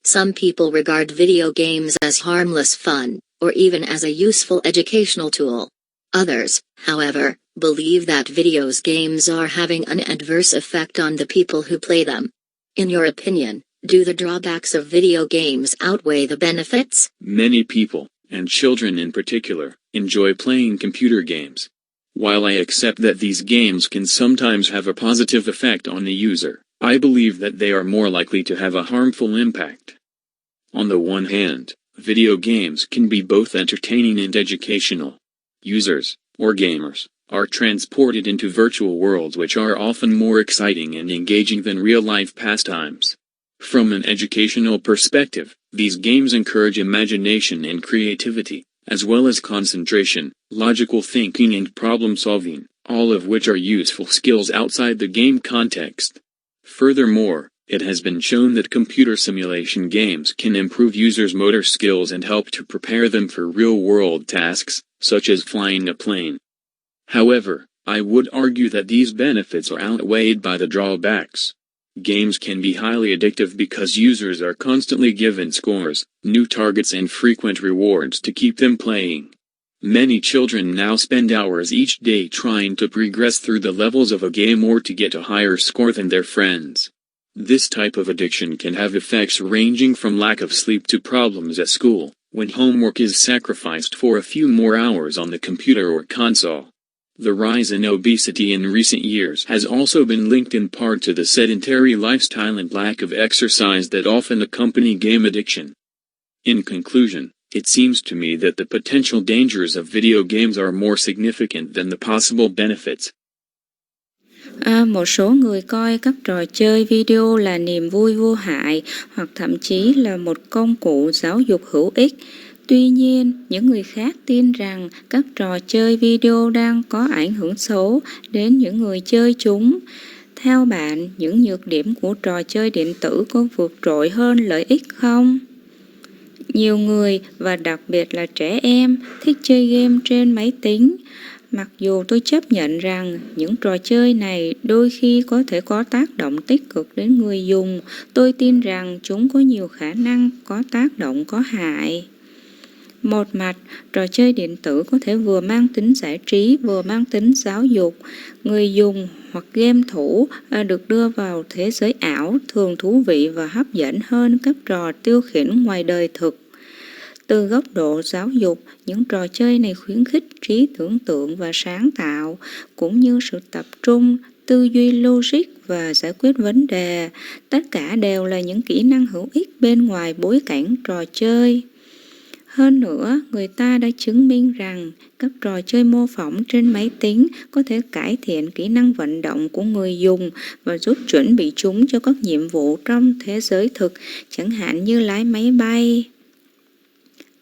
Some people regard video games as harmless fun, or even as a useful educational tool. Others, however, believe that video games are having an adverse effect on the people who play them. In your opinion, do the drawbacks of video games outweigh the benefits? Many people, and children in particular, enjoy playing computer games. While I accept that these games can sometimes have a positive effect on the user, I believe that they are more likely to have a harmful impact. On the one hand, video games can be both entertaining and educational. Users, or gamers, are transported into virtual worlds which are often more exciting and engaging than real-life pastimes. From an educational perspective, these games encourage imagination and creativity, as well as concentration, logical thinking and problem-solving, all of which are useful skills outside the game context. Furthermore, it has been shown that computer simulation games can improve users' motor skills and help to prepare them for real-world tasks, such as flying a plane. However, I would argue that these benefits are outweighed by the drawbacks. Games can be highly addictive because users are constantly given scores, new targets and frequent rewards to keep them playing. Many children now spend hours each day trying to progress through the levels of a game or to get a higher score than their friends. This type of addiction can have effects ranging from lack of sleep to problems at school, when homework is sacrificed for a few more hours on the computer or console. The rise in obesity in recent years has also been linked in part to the sedentary lifestyle and lack of exercise that often accompany game addiction. In conclusion, it seems to me that the potential dangers of video games are more significant than the possible benefits. Một số người coi các trò chơi video là niềm vui vô hại hoặc thậm chí là một công cụ giáo dục hữu ích. Tuy nhiên, những người khác tin rằng các trò chơi video đang có ảnh hưởng xấu đến những người chơi chúng. Theo bạn, những nhược điểm của trò chơi điện tử có vượt trội hơn lợi ích không? Nhiều người, và đặc biệt là trẻ em, thích chơi game trên máy tính. Mặc dù tôi chấp nhận rằng những trò chơi này đôi khi có thể có tác động tích cực đến người dùng, tôi tin rằng chúng có nhiều khả năng có tác động có hại. Một mặt, trò chơi điện tử có thể vừa mang tính giải trí vừa mang tính giáo dục. Người dùng hoặc game thủ được đưa vào thế giới ảo thường thú vị và hấp dẫn hơn các trò tiêu khiển ngoài đời thực. Từ góc độ giáo dục, những trò chơi này khuyến khích trí tưởng tượng và sáng tạo, cũng như sự tập trung, tư duy logic và giải quyết vấn đề. Tất cả đều là những kỹ năng hữu ích bên ngoài bối cảnh trò chơi. Hơn nữa, người ta đã chứng minh rằng các trò chơi mô phỏng trên máy tính có thể cải thiện kỹ năng vận động của người dùng và giúp chuẩn bị chúng cho các nhiệm vụ trong thế giới thực, chẳng hạn như lái máy bay.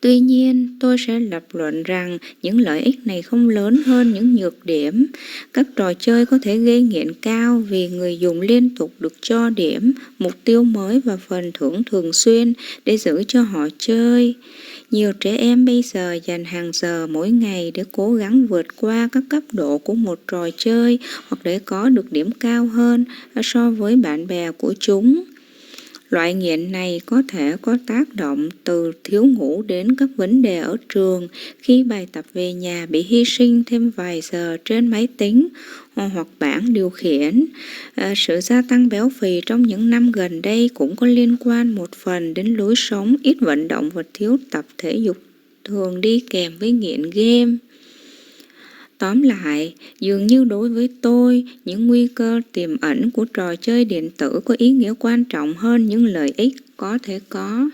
Tuy nhiên, tôi sẽ lập luận rằng những lợi ích này không lớn hơn những nhược điểm. Các trò chơi có thể gây nghiện cao vì người dùng liên tục được cho điểm, mục tiêu mới và phần thưởng thường xuyên để giữ cho họ chơi. Nhiều trẻ em bây giờ dành hàng giờ mỗi ngày để cố gắng vượt qua các cấp độ của một trò chơi hoặc để có được điểm cao hơn so với bạn bè của chúng. Loại nghiện này có thể có tác động từ thiếu ngủ đến các vấn đề ở trường khi bài tập về nhà bị hy sinh thêm vài giờ trên máy tính hoặc bảng điều khiển. Sự gia tăng béo phì trong những năm gần đây cũng có liên quan một phần đến lối sống ít vận động và thiếu tập thể dục thường đi kèm với nghiện game. Tóm lại, dường như đối với tôi, những nguy cơ tiềm ẩn của trò chơi điện tử có ý nghĩa quan trọng hơn những lợi ích có thể có.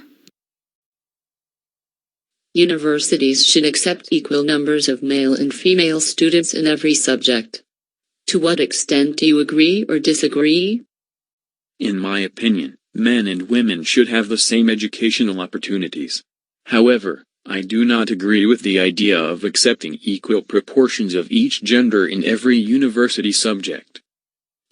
Universities should accept equal numbers of male and female students in every subject. To what extent do you agree or disagree? In my opinion, men and women should have the same educational opportunities. However, I do not agree with the idea of accepting equal proportions of each gender in every university subject.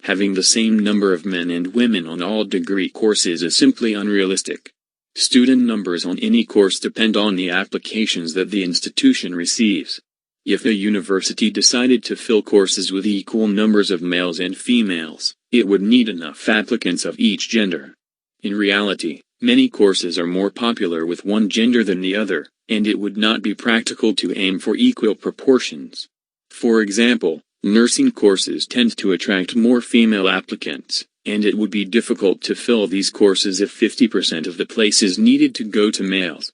Having the same number of men and women on all degree courses is simply unrealistic. Student numbers on any course depend on the applications that the institution receives. If a university decided to fill courses with equal numbers of males and females, it would need enough applicants of each gender. In reality, Many courses are more popular with one gender than the other, and it would not be practical to aim for equal proportions. For example, nursing courses tend to attract more female applicants, and it would be difficult to fill these courses if 50% of the places needed to go to males.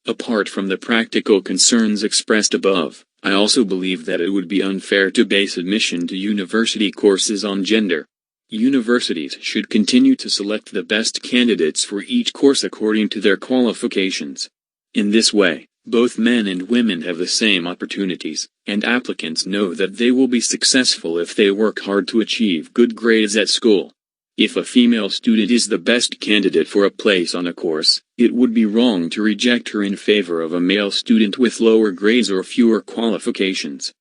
Apart from the practical concerns expressed above, I also believe that it would be unfair to base admission to university courses on gender. Universities should continue to select the best candidates for each course according to their qualifications. In this way, both men and women have the same opportunities, and applicants know that they will be successful if they work hard to achieve good grades at school. If a female student is the best candidate for a place on a course, it would be wrong to reject her in favor of a male student with lower grades or fewer qualifications.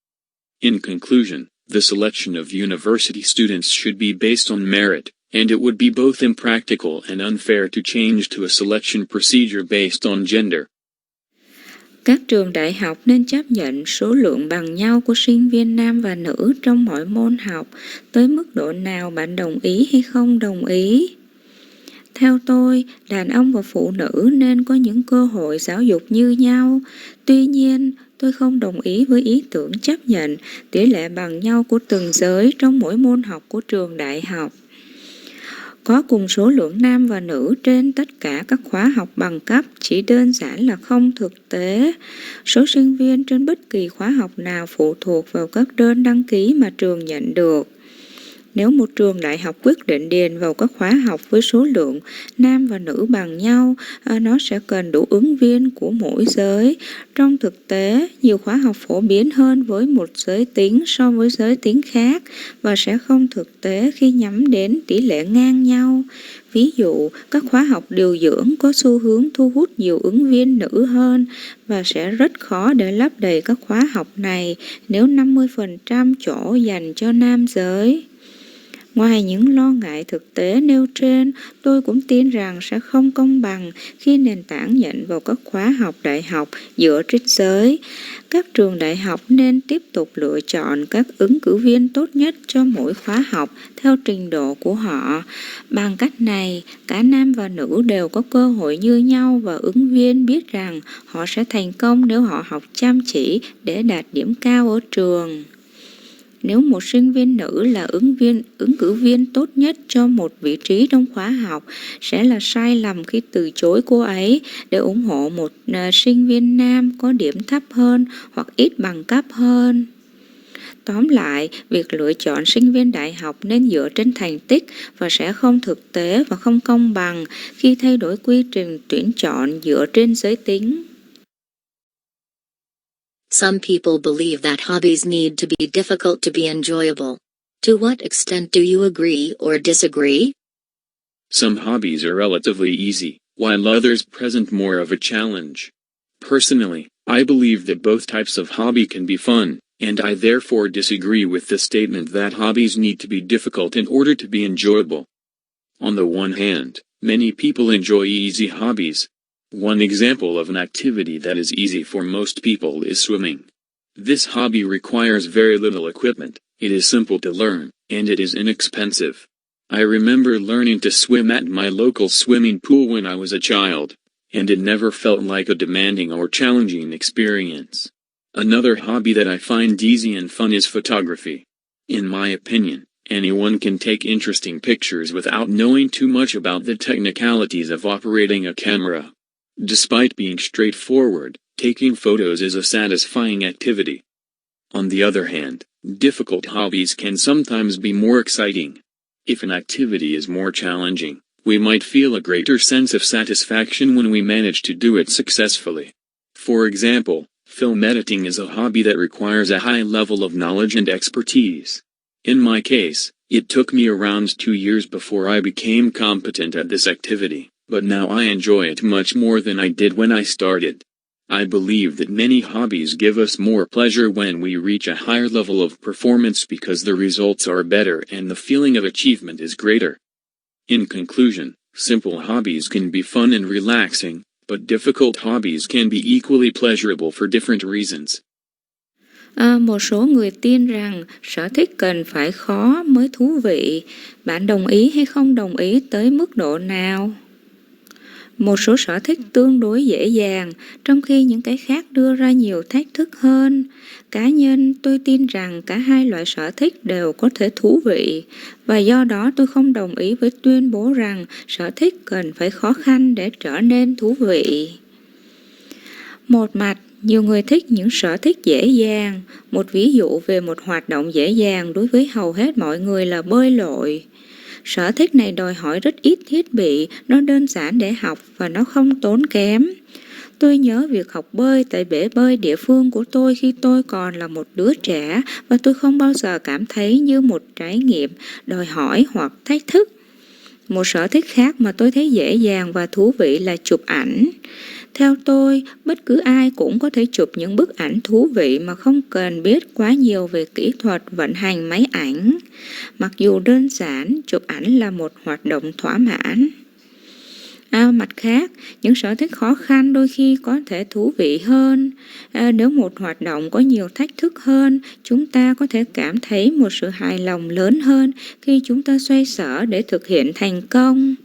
In conclusion, the selection of university students should be based on merit, and it would be both impractical and unfair to change to a selection procedure based on gender. Các trường đại học nên chấp nhận số lượng bằng nhau của sinh viên nam và nữ trong mọi môn học. Tới mức độ nào bạn đồng ý hay không đồng ý? Theo tôi, đàn ông và phụ nữ nên có những cơ hội giáo dục như nhau. Tuy nhiên, tôi không đồng ý với ý tưởng chấp nhận tỷ lệ bằng nhau của từng giới trong mỗi môn học của trường đại học. Có cùng số lượng nam và nữ trên tất cả các khóa học bằng cấp chỉ đơn giản là không thực tế. Số sinh viên trên bất kỳ khóa học nào phụ thuộc vào các đơn đăng ký mà trường nhận được. Nếu một trường đại học quyết định điền vào các khóa học với số lượng nam và nữ bằng nhau, nó sẽ cần đủ ứng viên của mỗi giới. Trong thực tế, nhiều khóa học phổ biến hơn với một giới tính so với giới tính khác và sẽ không thực tế khi nhắm đến tỷ lệ ngang nhau. Ví dụ, các khóa học điều dưỡng có xu hướng thu hút nhiều ứng viên nữ hơn và sẽ rất khó để lấp đầy các khóa học này nếu 50% chỗ dành cho nam giới. Ngoài những lo ngại thực tế nêu trên, tôi cũng tin rằng sẽ không công bằng khi nền tảng nhận vào các khóa học đại học dựa trên giới. Các trường đại học nên tiếp tục lựa chọn các ứng cử viên tốt nhất cho mỗi khóa học theo trình độ của họ. Bằng cách này, cả nam và nữ đều có cơ hội như nhau và ứng viên biết rằng họ sẽ thành công nếu họ học chăm chỉ để đạt điểm cao ở trường. Nếu một sinh viên nữ là ứng cử viên tốt nhất cho một vị trí trong khóa học, sẽ là sai lầm khi từ chối cô ấy để ủng hộ một sinh viên nam có điểm thấp hơn hoặc ít bằng cấp hơn. Tóm lại, việc lựa chọn sinh viên đại học nên dựa trên thành tích và sẽ không thực tế và không công bằng khi thay đổi quy trình tuyển chọn dựa trên giới tính. Some people believe that hobbies need to be difficult to be enjoyable. To what extent do you agree or disagree? Some hobbies are relatively easy, while others present more of a challenge. Personally, I believe that both types of hobby can be fun, and I therefore disagree with the statement that hobbies need to be difficult in order to be enjoyable. On the one hand, many people enjoy easy hobbies. One example of an activity that is easy for most people is swimming. This hobby requires very little equipment, it is simple to learn, and it is inexpensive. I remember learning to swim at my local swimming pool when I was a child, and it never felt like a demanding or challenging experience. Another hobby that I find easy and fun is photography. In my opinion, anyone can take interesting pictures without knowing too much about the technicalities of operating a camera. Despite being straightforward, taking photos is a satisfying activity. On the other hand, difficult hobbies can sometimes be more exciting. If an activity is more challenging, we might feel a greater sense of satisfaction when we manage to do it successfully. For example, film editing is a hobby that requires a high level of knowledge and expertise. In my case, it took me around 2 years before I became competent at this activity. But now I enjoy it much more than I did when I started. I believe that many hobbies give us more pleasure when we reach a higher level of performance because the results are better and the feeling of achievement is greater. In conclusion, simple hobbies can be fun and relaxing, but difficult hobbies can be equally pleasurable for different reasons. Một số người tin rằng sở thích cần phải khó mới thú vị. Bạn đồng ý hay không đồng ý tới mức độ nào? Một số sở thích tương đối dễ dàng, trong khi những cái khác đưa ra nhiều thách thức hơn. Cá nhân, tôi tin rằng cả hai loại sở thích đều có thể thú vị, và do đó tôi không đồng ý với tuyên bố rằng sở thích cần phải khó khăn để trở nên thú vị. Một mặt, nhiều người thích những sở thích dễ dàng. Một ví dụ về một hoạt động dễ dàng đối với hầu hết mọi người là bơi lội. Sở thích này đòi hỏi rất ít thiết bị, nó đơn giản để học và nó không tốn kém. Tôi nhớ việc học bơi tại bể bơi địa phương của tôi khi tôi còn là một đứa trẻ, và tôi không bao giờ cảm thấy như một trải nghiệm đòi hỏi hoặc thách thức. Một sở thích khác mà tôi thấy dễ dàng và thú vị là chụp ảnh. Theo tôi, bất cứ ai cũng có thể chụp những bức ảnh thú vị mà không cần biết quá nhiều về kỹ thuật vận hành máy ảnh. Mặc dù đơn giản, chụp ảnh là một hoạt động thỏa mãn. Mặt khác, những sở thích khó khăn đôi khi có thể thú vị hơn. Nếu một hoạt động có nhiều thách thức hơn, chúng ta có thể cảm thấy một sự hài lòng lớn hơn khi chúng ta xoay sở để thực hiện thành công.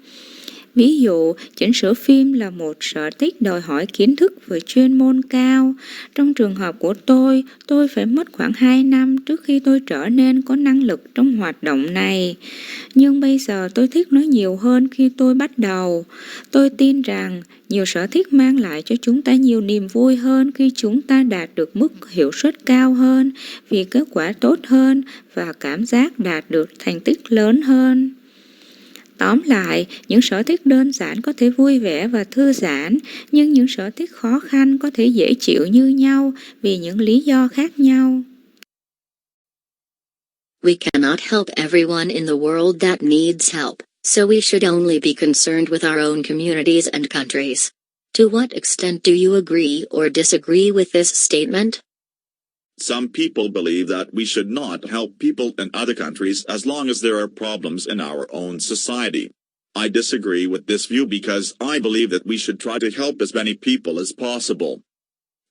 Ví dụ, chỉnh sửa phim là một sở thích đòi hỏi kiến thức và chuyên môn cao. Trong trường hợp của tôi phải mất khoảng 2 năm trước khi tôi trở nên có năng lực trong hoạt động này. Nhưng bây giờ tôi thích nó nhiều hơn khi tôi bắt đầu. Tôi tin rằng nhiều sở thích mang lại cho chúng ta nhiều niềm vui hơn khi chúng ta đạt được mức hiệu suất cao hơn, vì kết quả tốt hơn và cảm giác đạt được thành tích lớn hơn. Tóm lại, những sở thích đơn giản có thể vui vẻ và thư giãn, nhưng những sở thích khó khăn có thể dễ chịu như nhau vì những lý do khác nhau. We cannot help everyone in the world that needs help, so we should only be concerned with our own communities and countries. To what extent do you agree or disagree with this statement? Some people believe that we should not help people in other countries as long as there are problems in our own society. I disagree with this view because I believe that we should try to help as many people as possible.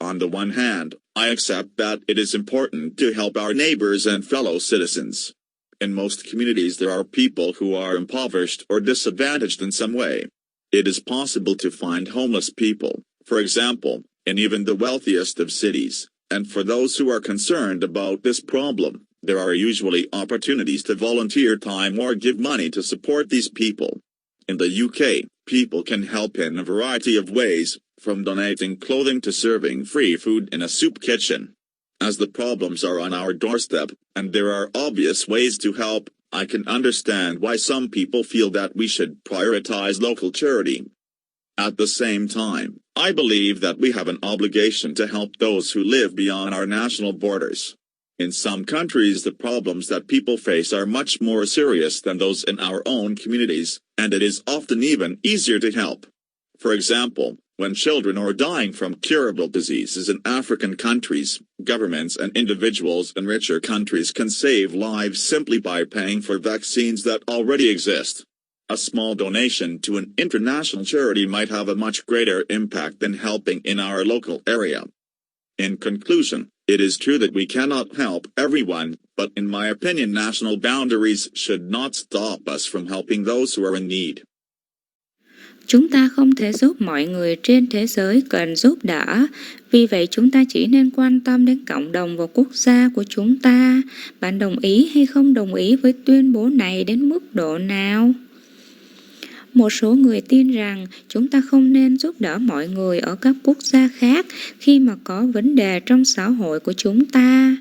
On the one hand, I accept that it is important to help our neighbors and fellow citizens. In most communities there are people who are impoverished or disadvantaged in some way. It is possible to find homeless people, for example, in even the wealthiest of cities. And for those who are concerned about this problem, there are usually opportunities to volunteer time or give money to support these people. In the UK, people can help in a variety of ways, from donating clothing to serving free food in a soup kitchen. As the problems are on our doorstep, and there are obvious ways to help, I can understand why some people feel that we should prioritize local charity. At the same time, I believe that we have an obligation to help those who live beyond our national borders. In some countries, the problems that people face are much more serious than those in our own communities, and it is often even easier to help. For example, when children are dying from curable diseases in African countries, governments and individuals in richer countries can save lives simply by paying for vaccines that already exist. A small donation to an international charity might have a much greater impact than helping in our local area. In conclusion, it is true that we cannot help everyone, but in my opinion national boundaries should not stop us from helping those who are in need. Chúng ta không thể giúp mọi người trên thế giới cần giúp đỡ, vì vậy chúng ta chỉ nên quan tâm đến cộng đồng và quốc gia của chúng ta. Bạn đồng ý hay không đồng ý với tuyên bố này đến mức độ nào? Một số người tin rằng chúng ta không nên giúp đỡ mọi người ở các quốc gia khác khi mà có vấn đề trong xã hội của chúng ta.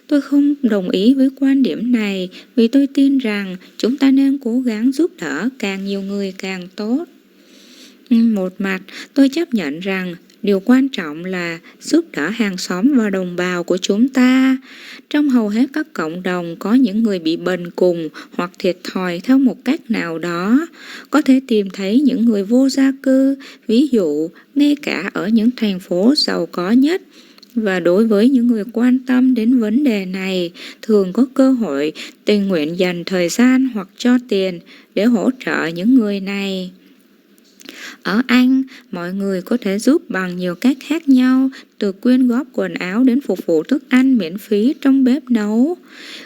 Tôi không đồng ý với quan điểm này vì tôi tin rằng chúng ta nên cố gắng giúp đỡ càng nhiều người càng tốt. Một mặt, tôi chấp nhận rằng điều quan trọng là giúp đỡ hàng xóm và đồng bào của chúng ta. Trong hầu hết các cộng đồng có những người bị bần cùng hoặc thiệt thòi theo một cách nào đó. Có thể tìm thấy những người vô gia cư, ví dụ ngay cả ở những thành phố giàu có nhất. Và đối với những người quan tâm đến vấn đề này, thường có cơ hội tình nguyện dành thời gian hoặc cho tiền để hỗ trợ những người này. Ở Anh, mọi người có thể giúp bằng nhiều cách khác nhau, từ quyên góp quần áo đến phục vụ thức ăn miễn phí trong bếp nấu.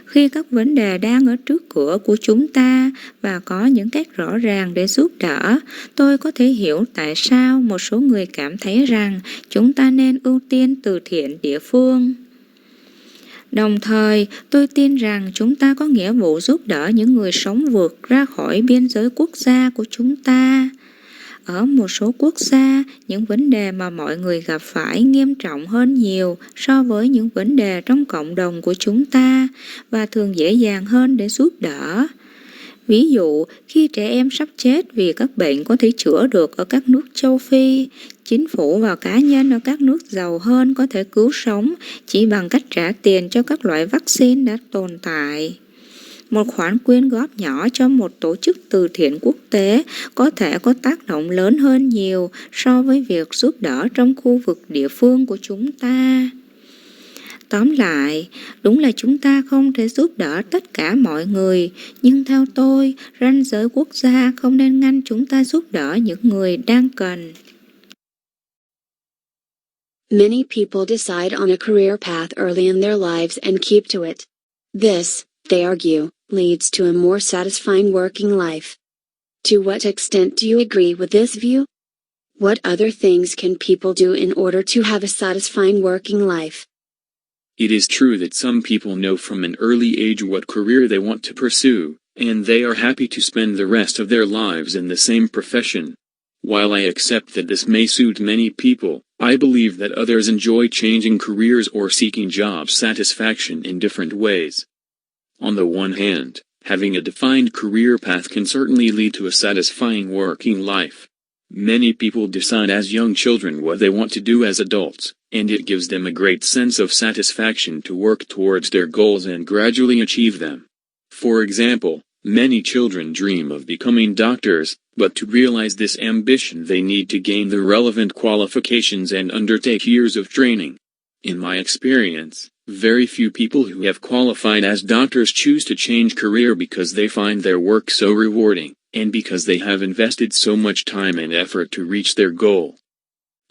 Khi các vấn đề đang ở trước cửa của chúng ta và có những cách rõ ràng để giúp đỡ, tôi có thể hiểu tại sao một số người cảm thấy rằng chúng ta nên ưu tiên từ thiện địa phương. Đồng thời, tôi tin rằng chúng ta có nghĩa vụ giúp đỡ những người sống vượt ra khỏi biên giới quốc gia của chúng ta. Ở một số quốc gia, những vấn đề mà mọi người gặp phải nghiêm trọng hơn nhiều so với những vấn đề trong cộng đồng của chúng ta và thường dễ dàng hơn để giúp đỡ. Ví dụ, khi trẻ em sắp chết vì các bệnh có thể chữa được ở các nước châu Phi, chính phủ và cá nhân ở các nước giàu hơn có thể cứu sống chỉ bằng cách trả tiền cho các loại vaccine đã tồn tại. Một khoản quyên góp nhỏ cho một tổ chức từ thiện quốc tế có thể có tác động lớn hơn nhiều so với việc giúp đỡ trong khu vực địa phương của chúng ta. Tóm lại, đúng là chúng ta không thể giúp đỡ tất cả mọi người, nhưng theo tôi, ranh giới quốc gia không nên ngăn chúng ta giúp đỡ những người đang cần. Many people decide on a career path early in their lives and keep to it. This, they argue, leads to a more satisfying working life. To what extent do you agree with this view? What other things can people do in order to have a satisfying working life? It is true that some people know from an early age what career they want to pursue, and they are happy to spend the rest of their lives in the same profession. While I accept that this may suit many people, I believe that others enjoy changing careers or seeking job satisfaction in different ways. On the one hand, having a defined career path can certainly lead to a satisfying working life. Many people decide as young children what they want to do as adults, and it gives them a great sense of satisfaction to work towards their goals and gradually achieve them. For example, many children dream of becoming doctors, but to realize this ambition they need to gain the relevant qualifications and undertake years of training. In my experience, very few people who have qualified as doctors choose to change career because they find their work so rewarding, and because they have invested so much time and effort to reach their goal.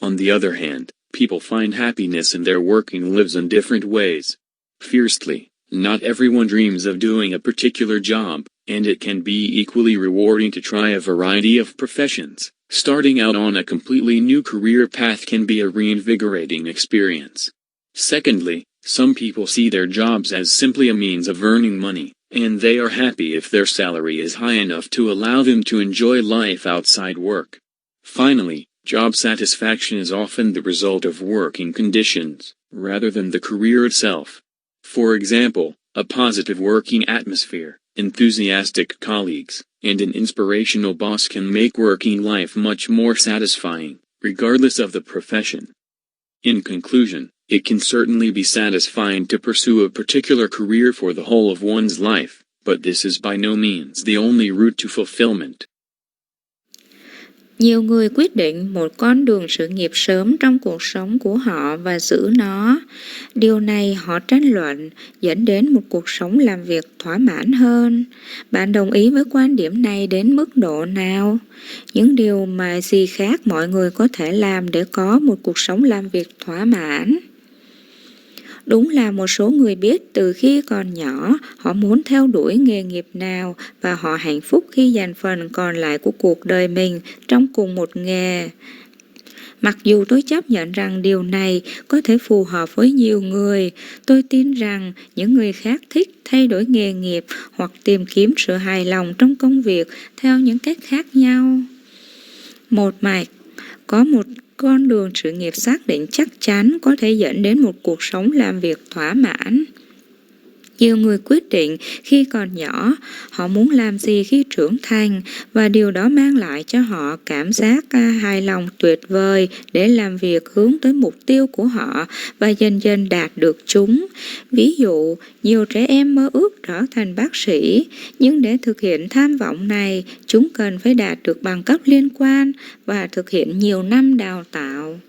On the other hand, people find happiness in their working lives in different ways. Fiercely, not everyone dreams of doing a particular job, and it can be equally rewarding to try a variety of professions. Starting out on a completely new career path can be a reinvigorating experience. Secondly, some people see their jobs as simply a means of earning money, and they are happy if their salary is high enough to allow them to enjoy life outside work. Finally, job satisfaction is often the result of working conditions, rather than the career itself. For example, a positive working atmosphere, enthusiastic colleagues, and an inspirational boss can make working life much more satisfying, regardless of the profession. In conclusion, it can certainly be satisfying to pursue a particular career for the whole of one's life, but this is by no means the only route to fulfillment. Nhiều người quyết định một con đường sự nghiệp sớm trong cuộc sống của họ và giữ nó. Điều này họ tranh luận, dẫn đến một cuộc sống làm việc thỏa mãn hơn. Bạn đồng ý với quan điểm này đến mức độ nào? Những điều mà gì khác mọi người có thể làm để có một cuộc sống làm việc thỏa mãn? Đúng là một số người biết từ khi còn nhỏ họ muốn theo đuổi nghề nghiệp nào và họ hạnh phúc khi dành phần còn lại của cuộc đời mình trong cùng một nghề. Mặc dù tôi chấp nhận rằng điều này có thể phù hợp với nhiều người, tôi tin rằng những người khác thích thay đổi nghề nghiệp hoặc tìm kiếm sự hài lòng trong công việc theo những cách khác nhau. Một mạch, có một con đường sự nghiệp xác định chắc chắn có thể dẫn đến một cuộc sống làm việc thỏa mãn. Nhiều người quyết định khi còn nhỏ họ muốn làm gì khi trưởng thành và điều đó mang lại cho họ cảm giác hài lòng tuyệt vời để làm việc hướng tới mục tiêu của họ và dần dần đạt được chúng. Ví dụ, nhiều trẻ em mơ ước trở thành bác sĩ, nhưng để thực hiện tham vọng này, chúng cần phải đạt được bằng cấp liên quan và thực hiện nhiều năm đào tạo.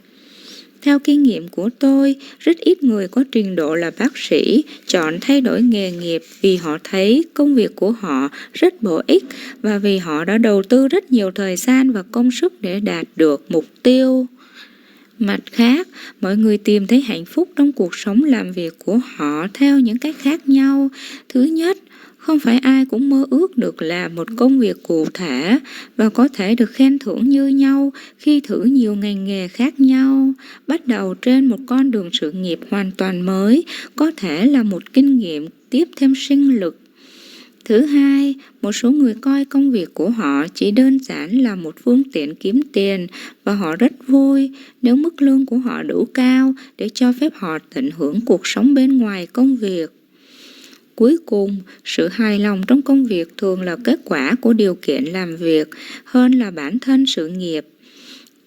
Theo kinh nghiệm của tôi, rất ít người có trình độ là bác sĩ chọn thay đổi nghề nghiệp vì họ thấy công việc của họ rất bổ ích và vì họ đã đầu tư rất nhiều thời gian và công sức để đạt được mục tiêu. Mặt khác, mọi người tìm thấy hạnh phúc trong cuộc sống làm việc của họ theo những cách khác nhau. Thứ nhất, không phải ai cũng mơ ước được làm một công việc cụ thể và có thể được khen thưởng như nhau khi thử nhiều ngành nghề khác nhau, bắt đầu trên một con đường sự nghiệp hoàn toàn mới, có thể là một kinh nghiệm tiếp thêm sinh lực. Thứ hai, một số người coi công việc của họ chỉ đơn giản là một phương tiện kiếm tiền và họ rất vui nếu mức lương của họ đủ cao để cho phép họ tận hưởng cuộc sống bên ngoài công việc. Cuối cùng, sự hài lòng trong công việc thường là kết quả của điều kiện làm việc hơn là bản thân sự nghiệp.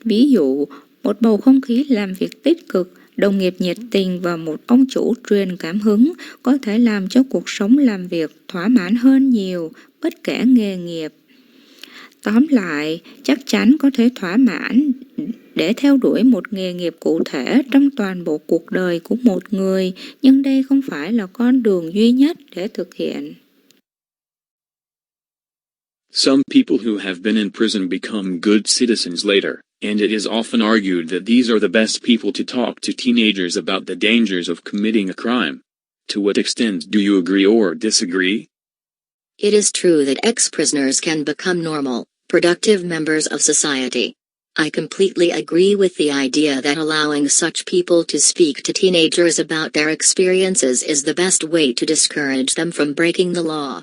Ví dụ, một bầu không khí làm việc tích cực, đồng nghiệp nhiệt tình và một ông chủ truyền cảm hứng có thể làm cho cuộc sống làm việc thỏa mãn hơn nhiều, bất kể nghề nghiệp. Tóm lại, chắc chắn có thể thỏa mãn để theo đuổi một nghề nghiệp cụ thể trong toàn bộ cuộc đời của một người, nhưng đây không phải là con đường duy nhất để thực hiện. Some people who have been in prison become good citizens later, and it is often argued that these are the best people to talk to teenagers about the dangers of committing a crime. To what extent do you agree or disagree? It is true that ex-prisoners can become normal, productive members of society. I completely agree with the idea that allowing such people to speak to teenagers about their experiences is the best way to discourage them from breaking the law.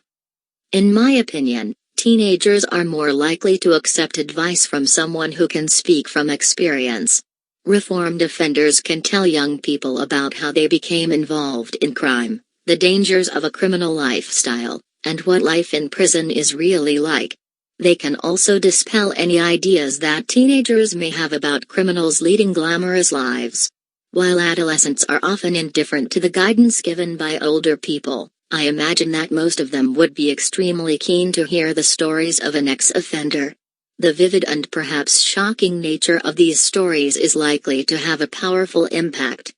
In my opinion, teenagers are more likely to accept advice from someone who can speak from experience. Reformed offenders can tell young people about how they became involved in crime, the dangers of a criminal lifestyle, and what life in prison is really like. They can also dispel any ideas that teenagers may have about criminals leading glamorous lives. While adolescents are often indifferent to the guidance given by older people, I imagine that most of them would be extremely keen to hear the stories of an ex-offender. The vivid and perhaps shocking nature of these stories is likely to have a powerful impact.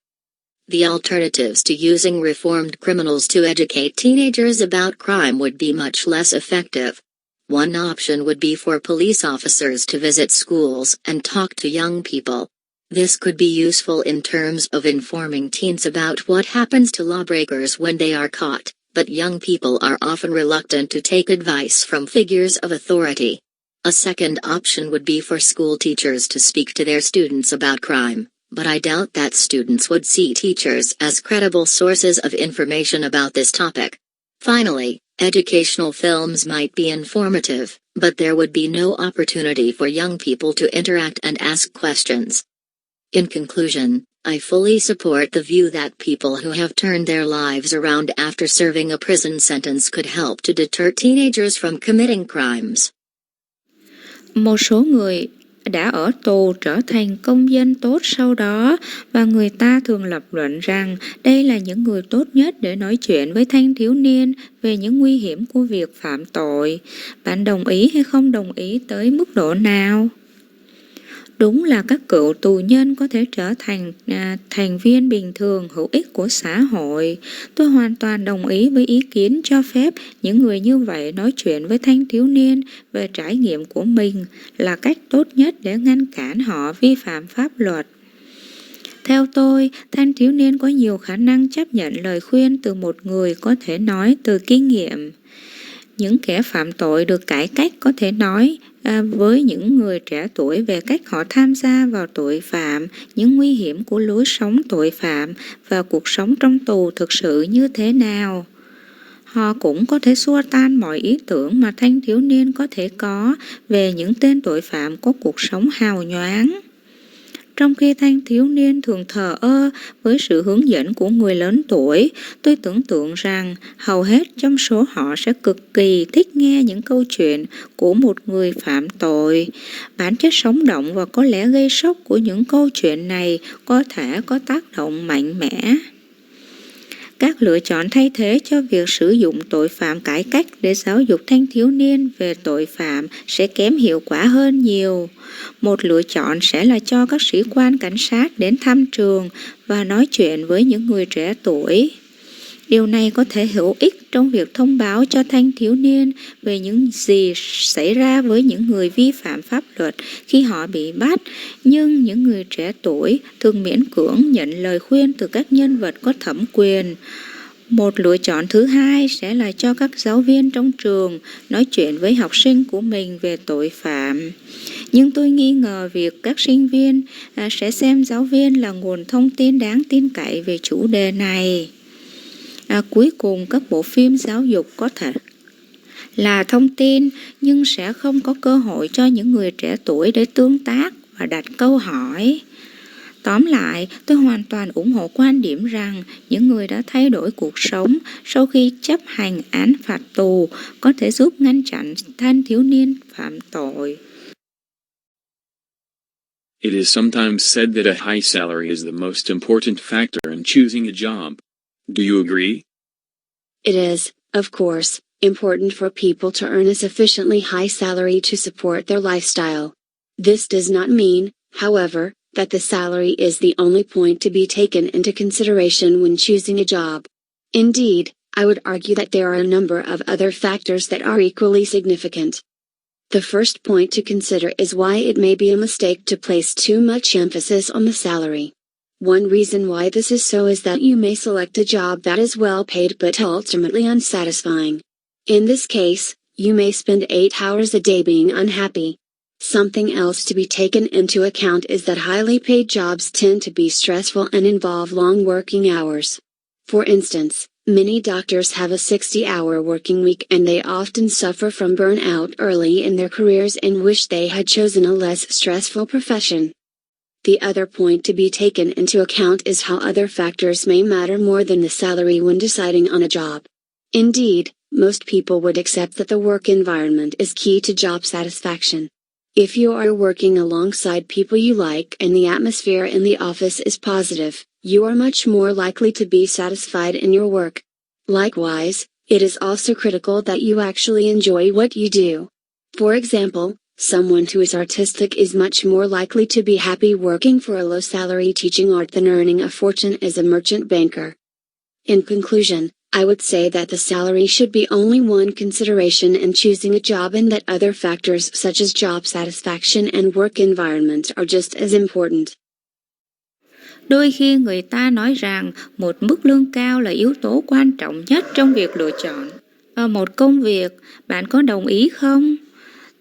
The alternatives to using reformed criminals to educate teenagers about crime would be much less effective. One option would be for police officers to visit schools and talk to young people. This could be useful in terms of informing teens about what happens to lawbreakers when they are caught, but young people are often reluctant to take advice from figures of authority. A second option would be for school teachers to speak to their students about crime, but I doubt that students would see teachers as credible sources of information about this topic. Finally, educational films might be informative, but there would be no opportunity for young people to interact and ask questions. In conclusion, I fully support the view that people who have turned their lives around after serving a prison sentence could help to deter teenagers from committing crimes. Một số người đã ở tù trở thành công dân tốt sau đó và người ta thường lập luận rằng đây là những người tốt nhất để nói chuyện với thanh thiếu niên về những nguy hiểm của việc phạm tội. Bạn đồng ý hay không đồng ý tới mức độ nào? Đúng là các cựu tù nhân có thể trở thành thành viên bình thường hữu ích của xã hội. Tôi hoàn toàn đồng ý với ý kiến cho phép những người như vậy nói chuyện với thanh thiếu niên về trải nghiệm của mình là cách tốt nhất để ngăn cản họ vi phạm pháp luật. Theo tôi, thanh thiếu niên có nhiều khả năng chấp nhận lời khuyên từ một người có thể nói từ kinh nghiệm. Những kẻ phạm tội được cải cách có thể nói với những người trẻ tuổi về cách họ tham gia vào tội phạm, những nguy hiểm của lối sống tội phạm và cuộc sống trong tù thực sự như thế nào. Họ cũng có thể xua tan mọi ý tưởng mà thanh thiếu niên có thể có về những tên tội phạm có cuộc sống hào nhoáng. Trong khi thanh thiếu niên thường thờ ơ với sự hướng dẫn của người lớn tuổi, tôi tưởng tượng rằng hầu hết trong số họ sẽ cực kỳ thích nghe những câu chuyện của một người phạm tội. Bản chất sống động và có lẽ gây sốc của những câu chuyện này có thể có tác động mạnh mẽ. Các lựa chọn thay thế cho việc sử dụng tội phạm cải cách để giáo dục thanh thiếu niên về tội phạm sẽ kém hiệu quả hơn nhiều. Một lựa chọn sẽ là cho các sĩ quan cảnh sát đến thăm trường và nói chuyện với những người trẻ tuổi. Điều này có thể hữu ích trong việc thông báo cho thanh thiếu niên về những gì xảy ra với những người vi phạm pháp luật khi họ bị bắt, nhưng những người trẻ tuổi thường miễn cưỡng nhận lời khuyên từ các nhân vật có thẩm quyền. Một lựa chọn thứ hai sẽ là cho các giáo viên trong trường nói chuyện với học sinh của mình về tội phạm. Nhưng tôi nghi ngờ việc các sinh viên sẽ xem giáo viên là nguồn thông tin đáng tin cậy về chủ đề này. Cuối cùng, các bộ phim giáo dục có thể là thông tin, nhưng sẽ không có cơ hội cho những người trẻ tuổi để tương tác và đặt câu hỏi. Tóm lại, tôi hoàn toàn ủng hộ quan điểm rằng những người đã thay đổi cuộc sống sau khi chấp hành án phạt tù có thể giúp ngăn chặn thanh thiếu niên phạm tội. It is sometimes said that a high salary is the most important factor in choosing a job. Do you agree? It is, of course, important for people to earn a sufficiently high salary to support their lifestyle. This does not mean, however, that the salary is the only point to be taken into consideration when choosing a job. Indeed, I would argue that there are a number of other factors that are equally significant. The first point to consider is why it may be a mistake to place too much emphasis on the salary. One reason why this is so is that you may select a job that is well paid but ultimately unsatisfying. In this case, you may spend 8 hours a day being unhappy. Something else to be taken into account is that highly paid jobs tend to be stressful and involve long working hours. For instance, many doctors have a 60-hour working week and they often suffer from burnout early in their careers and wish they had chosen a less stressful profession. The other point to be taken into account is how other factors may matter more than the salary when deciding on a job. Indeed, most people would accept that the work environment is key to job satisfaction. If you are working alongside people you like and the atmosphere in the office is positive, you are much more likely to be satisfied in your work. Likewise, it is also critical that you actually enjoy what you do. For example, someone who is artistic is much more likely to be happy working for a low salary teaching art than earning a fortune as a merchant banker. In conclusion, I would say that the salary should be only one consideration in choosing a job and that other factors such as job satisfaction and work environment are just as important. Đôi khi người ta nói rằng một mức lương cao là yếu tố quan trọng nhất trong việc lựa chọn một công việc. Bạn có đồng ý không?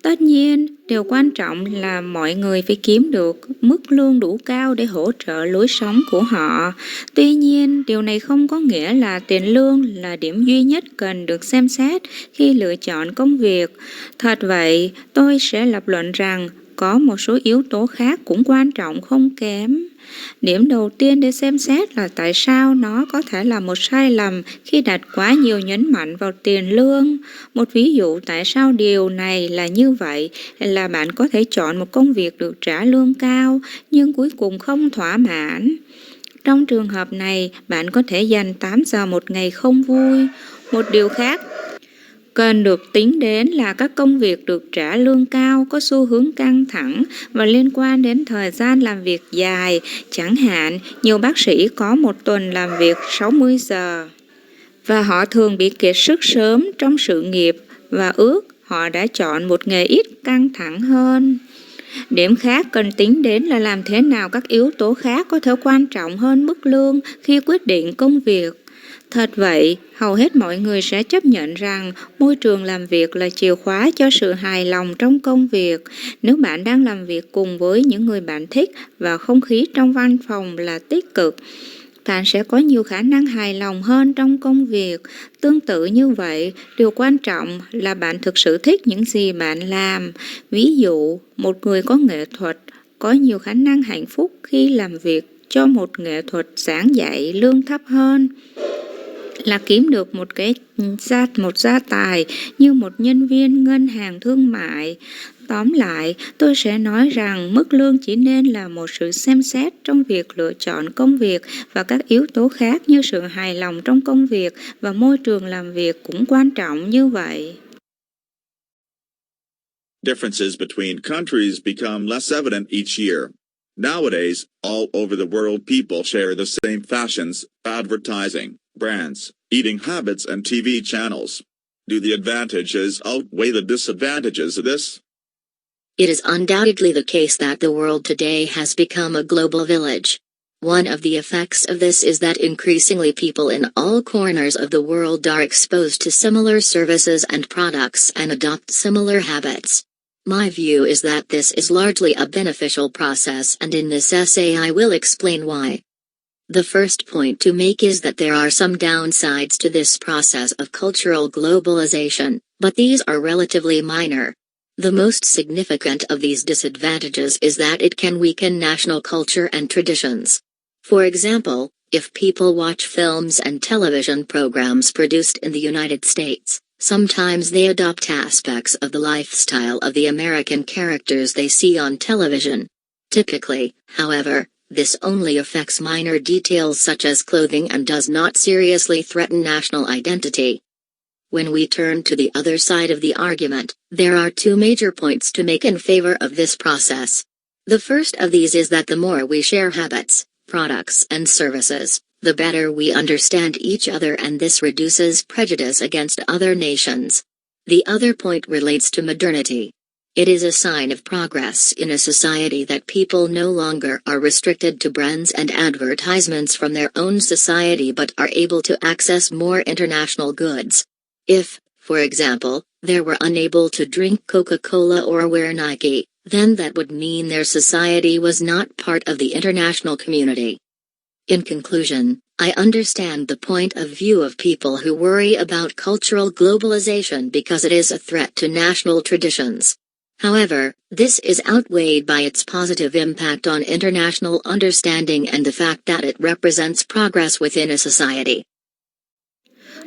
Tất nhiên, điều quan trọng là mọi người phải kiếm được mức lương đủ cao để hỗ trợ lối sống của họ. Tuy nhiên, điều này không có nghĩa là tiền lương là điểm duy nhất cần được xem xét khi lựa chọn công việc. Thật vậy, tôi sẽ lập luận rằng có một số yếu tố khác cũng quan trọng không kém. Điểm đầu tiên để xem xét là tại sao nó có thể là một sai lầm khi đặt quá nhiều nhấn mạnh vào tiền lương. Một ví dụ tại sao điều này là như vậy là bạn có thể chọn một công việc được trả lương cao nhưng cuối cùng không thỏa mãn. Trong trường hợp này, bạn có thể dành 8 giờ một ngày không vui. Một điều khác cần được tính đến là các công việc được trả lương cao có xu hướng căng thẳng và liên quan đến thời gian làm việc dài. Chẳng hạn, nhiều bác sĩ có một tuần làm việc 60 giờ và họ thường bị kiệt sức sớm trong sự nghiệp và ước họ đã chọn một nghề ít căng thẳng hơn. Điểm khác cần tính đến là làm thế nào các yếu tố khác có thể quan trọng hơn mức lương khi quyết định công việc. Thật vậy, hầu hết mọi người sẽ chấp nhận rằng môi trường làm việc là chìa khóa cho sự hài lòng trong công việc. Nếu bạn đang làm việc cùng với những người bạn thích và không khí trong văn phòng là tích cực, bạn sẽ có nhiều khả năng hài lòng hơn trong công việc. Tương tự như vậy, điều quan trọng là bạn thực sự thích những gì bạn làm. Ví dụ, một người có nghệ thuật có nhiều khả năng hạnh phúc khi làm việc cho một nghệ thuật giảng dạy lương thấp hơn là kiếm được một gia tài như một nhân viên ngân hàng thương mại. Tóm lại, tôi sẽ nói rằng mức lương chỉ nên là một sự xem xét trong việc lựa chọn công việc và các yếu tố khác như sự hài lòng trong công việc và môi trường làm việc cũng quan trọng như vậy. Differences between countries become less evident each year. Nowadays, all over the world people share the same fashions, advertising, brands, eating habits and TV channels. Do the advantages outweigh the disadvantages of this? It is undoubtedly the case that the world today has become a global village. One of the effects of this is that increasingly people in all corners of the world are exposed to similar services and products and adopt similar habits. My view is that this is largely a beneficial process, and in this essay I will explain why. The first point to make is that there are some downsides to this process of cultural globalization, but these are relatively minor. The most significant of these disadvantages is that it can weaken national culture and traditions. For example, if people watch films and television programs produced in the United States, sometimes they adopt aspects of the lifestyle of the American characters they see on television. Typically, however, this only affects minor details such as clothing and does not seriously threaten national identity. When we turn to the other side of the argument, there are two major points to make in favor of this process. The first of these is that the more we share habits, products and services, the better we understand each other, and this reduces prejudice against other nations. The other point relates to modernity. It is a sign of progress in a society that people no longer are restricted to brands and advertisements from their own society but are able to access more international goods. If, for example, they were unable to drink Coca-Cola or wear Nike, then that would mean their society was not part of the international community. In conclusion, I understand the point of view of people who worry about cultural globalization because it is a threat to national traditions. However, this is outweighed by its positive impact on international understanding and the fact that it represents progress within a society.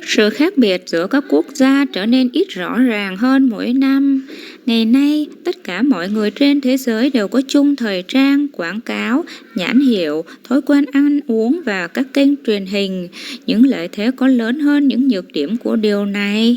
Sự khác biệt giữa các quốc gia trở nên ít rõ ràng hơn mỗi năm. Ngày nay, tất cả mọi người trên thế giới đều có chung thời trang, quảng cáo, nhãn hiệu, thói quen ăn uống và các kênh truyền hình. Những lợi thế có lớn hơn những nhược điểm của điều này.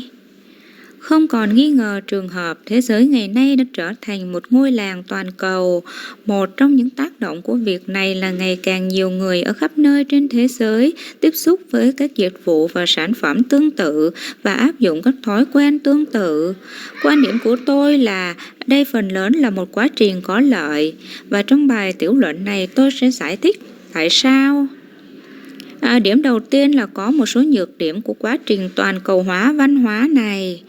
Không còn nghi ngờ trường hợp thế giới ngày nay đã trở thành một ngôi làng toàn cầu. Một trong những tác động của việc này là ngày càng nhiều người ở khắp nơi trên thế giới tiếp xúc với các dịch vụ và sản phẩm tương tự và áp dụng các thói quen tương tự. Quan điểm của tôi là đây phần lớn là một quá trình có lợi, và trong bài tiểu luận này tôi sẽ giải thích tại sao. Điểm đầu tiên là có một số nhược điểm của quá trình toàn cầu hóa văn hóa này,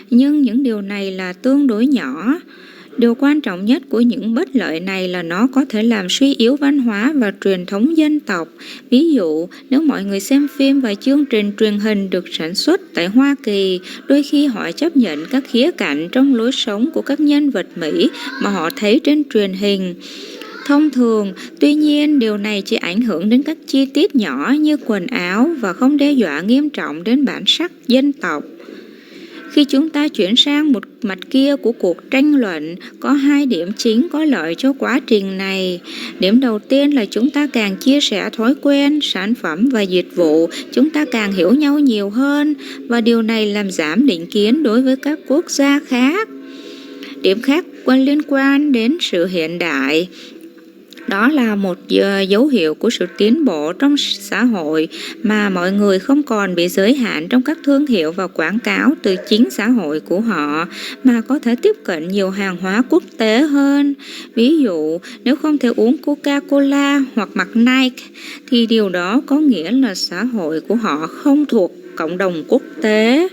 nhưng những điều này là tương đối nhỏ. Điều quan trọng nhất của những bất lợi này là nó có thể làm suy yếu văn hóa và truyền thống dân tộc. Ví dụ, nếu mọi người xem phim và chương trình truyền hình được sản xuất tại Hoa Kỳ, đôi khi họ chấp nhận các khía cạnh trong lối sống của các nhân vật Mỹ mà họ thấy trên truyền hình. Thông thường, tuy nhiên điều này chỉ ảnh hưởng đến các chi tiết nhỏ như quần áo và không đe dọa nghiêm trọng đến bản sắc dân tộc. Khi chúng ta chuyển sang một mặt kia của cuộc tranh luận, có hai điểm chính có lợi cho quá trình này. Điểm đầu tiên là chúng ta càng chia sẻ thói quen, sản phẩm và dịch vụ, chúng ta càng hiểu nhau nhiều hơn, và điều này làm giảm định kiến đối với các quốc gia khác. Điểm khác liên quan đến sự hiện đại. Đó là một dấu hiệu của sự tiến bộ trong xã hội mà mọi người không còn bị giới hạn trong các thương hiệu và quảng cáo từ chính xã hội của họ, mà có thể tiếp cận nhiều hàng hóa quốc tế hơn. Ví dụ, nếu không thể uống Coca-Cola hoặc mặc Nike, thì điều đó có nghĩa là xã hội của họ không thuộc cộng đồng quốc tế.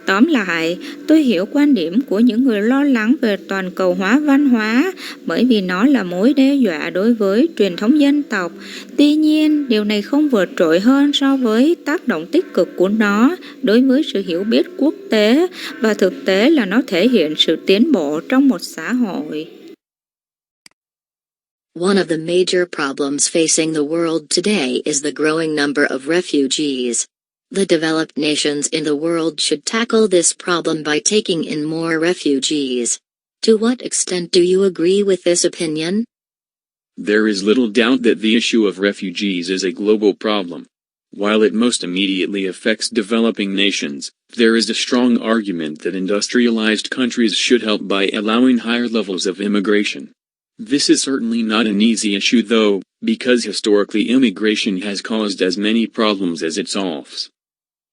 Tóm lại, tôi hiểu quan điểm của những người lo lắng về toàn cầu hóa văn hóa bởi vì nó là mối đe dọa đối với truyền thống dân tộc. Tuy nhiên, điều này không vượt trội hơn so với tác động tích cực của nó đối với sự hiểu biết quốc tế, và thực tế là nó thể hiện sự tiến bộ trong một xã hội. One of the major problems facing the world today is the growing number of refugees. The developed nations in the world should tackle this problem by taking in more refugees. To what extent do you agree with this opinion? There is little doubt that the issue of refugees is a global problem. While it most immediately affects developing nations, there is a strong argument that industrialized countries should help by allowing higher levels of immigration. This is certainly not an easy issue though, because historically immigration has caused as many problems as it solves.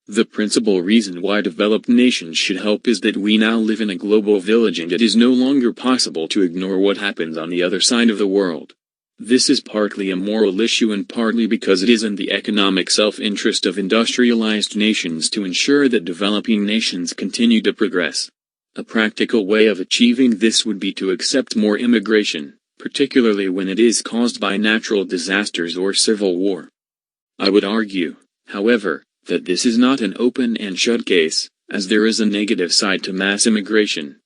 The principal reason why developed nations should help is that we now live in a global village and it is no longer possible to ignore what happens on the other side of the world. This is partly a moral issue and partly because it is in the economic self-interest of industrialized nations to ensure that developing nations continue to progress. A practical way of achieving this would be to accept more immigration, particularly when it is caused by natural disasters or civil war. I would argue, however, that this is not an open and shut case, as there is a negative side to mass immigration.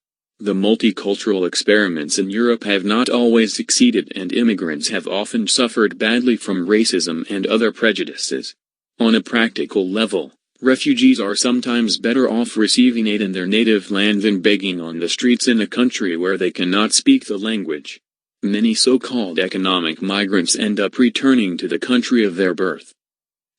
The multicultural experiments in Europe have not always succeeded and immigrants have often suffered badly from racism and other prejudices. On a practical level, refugees are sometimes better off receiving aid in their native land than begging on the streets in a country where they cannot speak the language. Many so-called economic migrants end up returning to the country of their birth.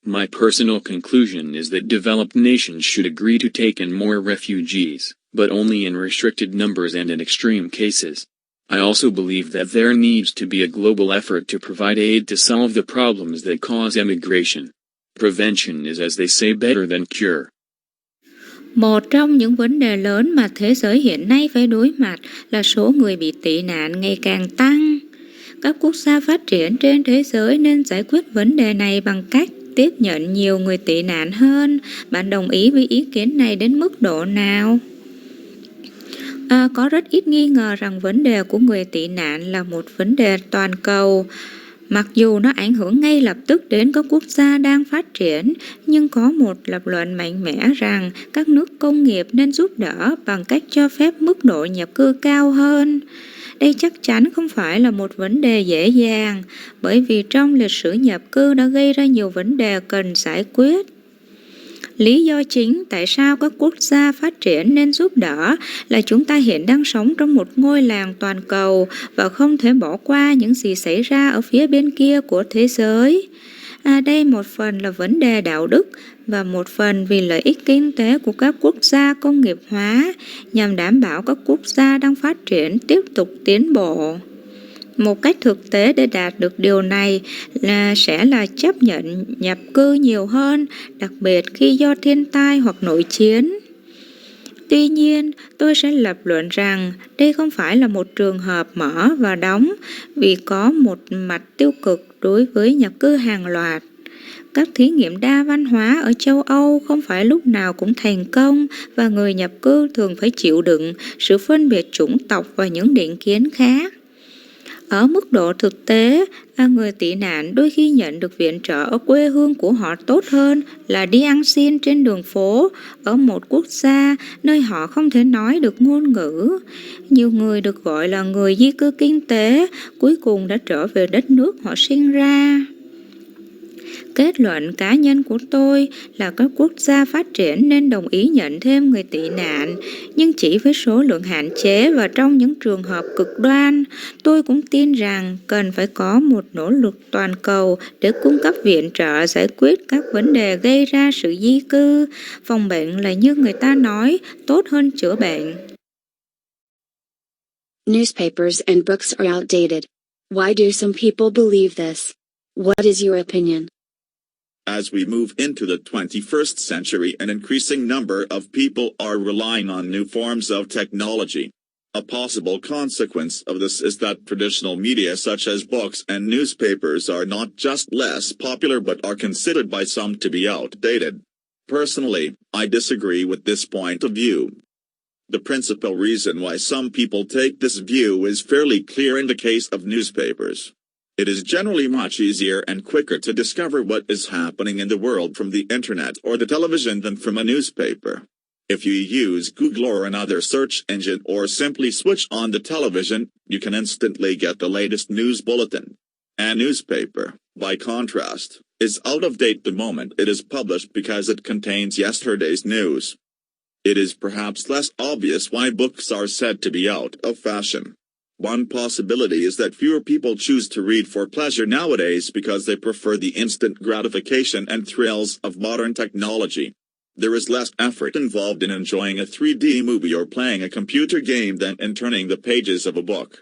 My personal conclusion is that developed nations should agree to take in more refugees, but only in restricted numbers and in extreme cases. I also believe that there needs to be a global effort to provide aid to solve the problems that cause immigration. Prevention is, as they say, better than cure. Một trong những vấn đề lớn mà thế giới hiện nay phải đối mặt là số người bị tị nạn ngày càng tăng. Các quốc gia phát triển trên thế giới nên giải quyết vấn đề này bằng cách tiếp nhận nhiều người tị nạn hơn. Bạn đồng ý với ý kiến này đến mức độ nào? Có rất ít nghi ngờ rằng vấn đề của người tị nạn là một vấn đề toàn cầu. Mặc dù nó ảnh hưởng ngay lập tức đến các quốc gia đang phát triển, nhưng có một lập luận mạnh mẽ rằng các nước công nghiệp nên giúp đỡ bằng cách cho phép mức độ nhập cư cao hơn. Đây chắc chắn không phải là một vấn đề dễ dàng, bởi vì trong lịch sử nhập cư đã gây ra nhiều vấn đề cần giải quyết. Lý do chính tại sao các quốc gia phát triển nên giúp đỡ là chúng ta hiện đang sống trong một ngôi làng toàn cầu và không thể bỏ qua những gì xảy ra ở phía bên kia của thế giới. Đây một phần là vấn đề đạo đức và một phần vì lợi ích kinh tế của các quốc gia công nghiệp hóa nhằm đảm bảo các quốc gia đang phát triển tiếp tục tiến bộ. Một cách thực tế để đạt được điều này sẽ là chấp nhận nhập cư nhiều hơn, đặc biệt khi do thiên tai hoặc nội chiến. Tuy nhiên, tôi sẽ lập luận rằng đây không phải là một trường hợp mở và đóng vì có một mặt tiêu cực đối với nhập cư hàng loạt. Các thí nghiệm đa văn hóa ở châu Âu không phải lúc nào cũng thành công và người nhập cư thường phải chịu đựng sự phân biệt chủng tộc và những định kiến khác. Ở mức độ thực tế, người tị nạn đôi khi nhận được viện trợ ở quê hương của họ tốt hơn là đi ăn xin trên đường phố ở một quốc gia nơi họ không thể nói được ngôn ngữ. Nhiều người được gọi là người di cư kinh tế cuối cùng đã trở về đất nước họ sinh ra. Kết luận cá nhân của tôi là các quốc gia phát triển nên đồng ý nhận thêm người tị nạn, nhưng chỉ với số lượng hạn chế và trong những trường hợp cực đoan. Tôi cũng tin rằng cần phải có một nỗ lực toàn cầu để cung cấp viện trợ giải quyết các vấn đề gây ra sự di cư. Phòng bệnh là như người ta nói, tốt hơn chữa bệnh. Newspapers and books are outdated. Why do some people believe this? What is your opinion? As we move into the 21st century, an increasing number of people are relying on new forms of technology. A possible consequence of this is that traditional media such as books and newspapers are not just less popular but are considered by some to be outdated. Personally, I disagree with this point of view. The principal reason why some people take this view is fairly clear in the case of newspapers. It is generally much easier and quicker to discover what is happening in the world from the internet or the television than from a newspaper. If you use Google or another search engine or simply switch on the television, you can instantly get the latest news bulletin. A newspaper, by contrast, is out of date the moment it is published because it contains yesterday's news. It is perhaps less obvious why books are said to be out of fashion. One possibility is that fewer people choose to read for pleasure nowadays because they prefer the instant gratification and thrills of modern technology. There is less effort involved in enjoying a 3D movie or playing a computer game than in turning the pages of a book.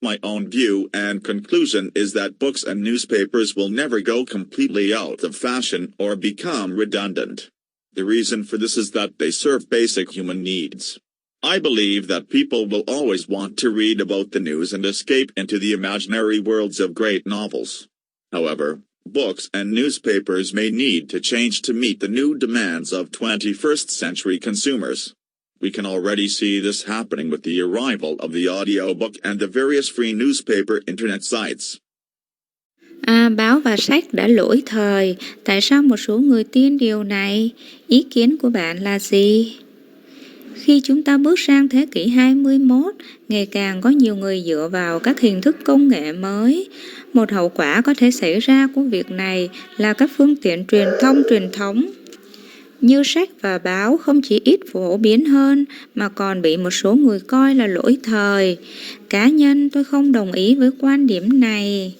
My own view and conclusion is that books and newspapers will never go completely out of fashion or become redundant. The reason for this is that they serve basic human needs. I believe that people will always want to read about the news and escape into the imaginary worlds of great novels. However, books and newspapers may need to change to meet the new demands of 21st century consumers. We can already see this happening with the arrival of the audiobook and the various free newspaper internet sites. Báo và sách đã lỗi thời. Tại sao một số người tin điều này? Ý kiến của bạn là gì? Khi chúng ta bước sang thế kỷ 21, ngày càng có nhiều người dựa vào các hình thức công nghệ mới. Một hậu quả có thể xảy ra của việc này là các phương tiện truyền thông truyền thống như sách và báo không chỉ ít phổ biến hơn mà còn bị một số người coi là lỗi thời. Cá nhân tôi không đồng ý với quan điểm này.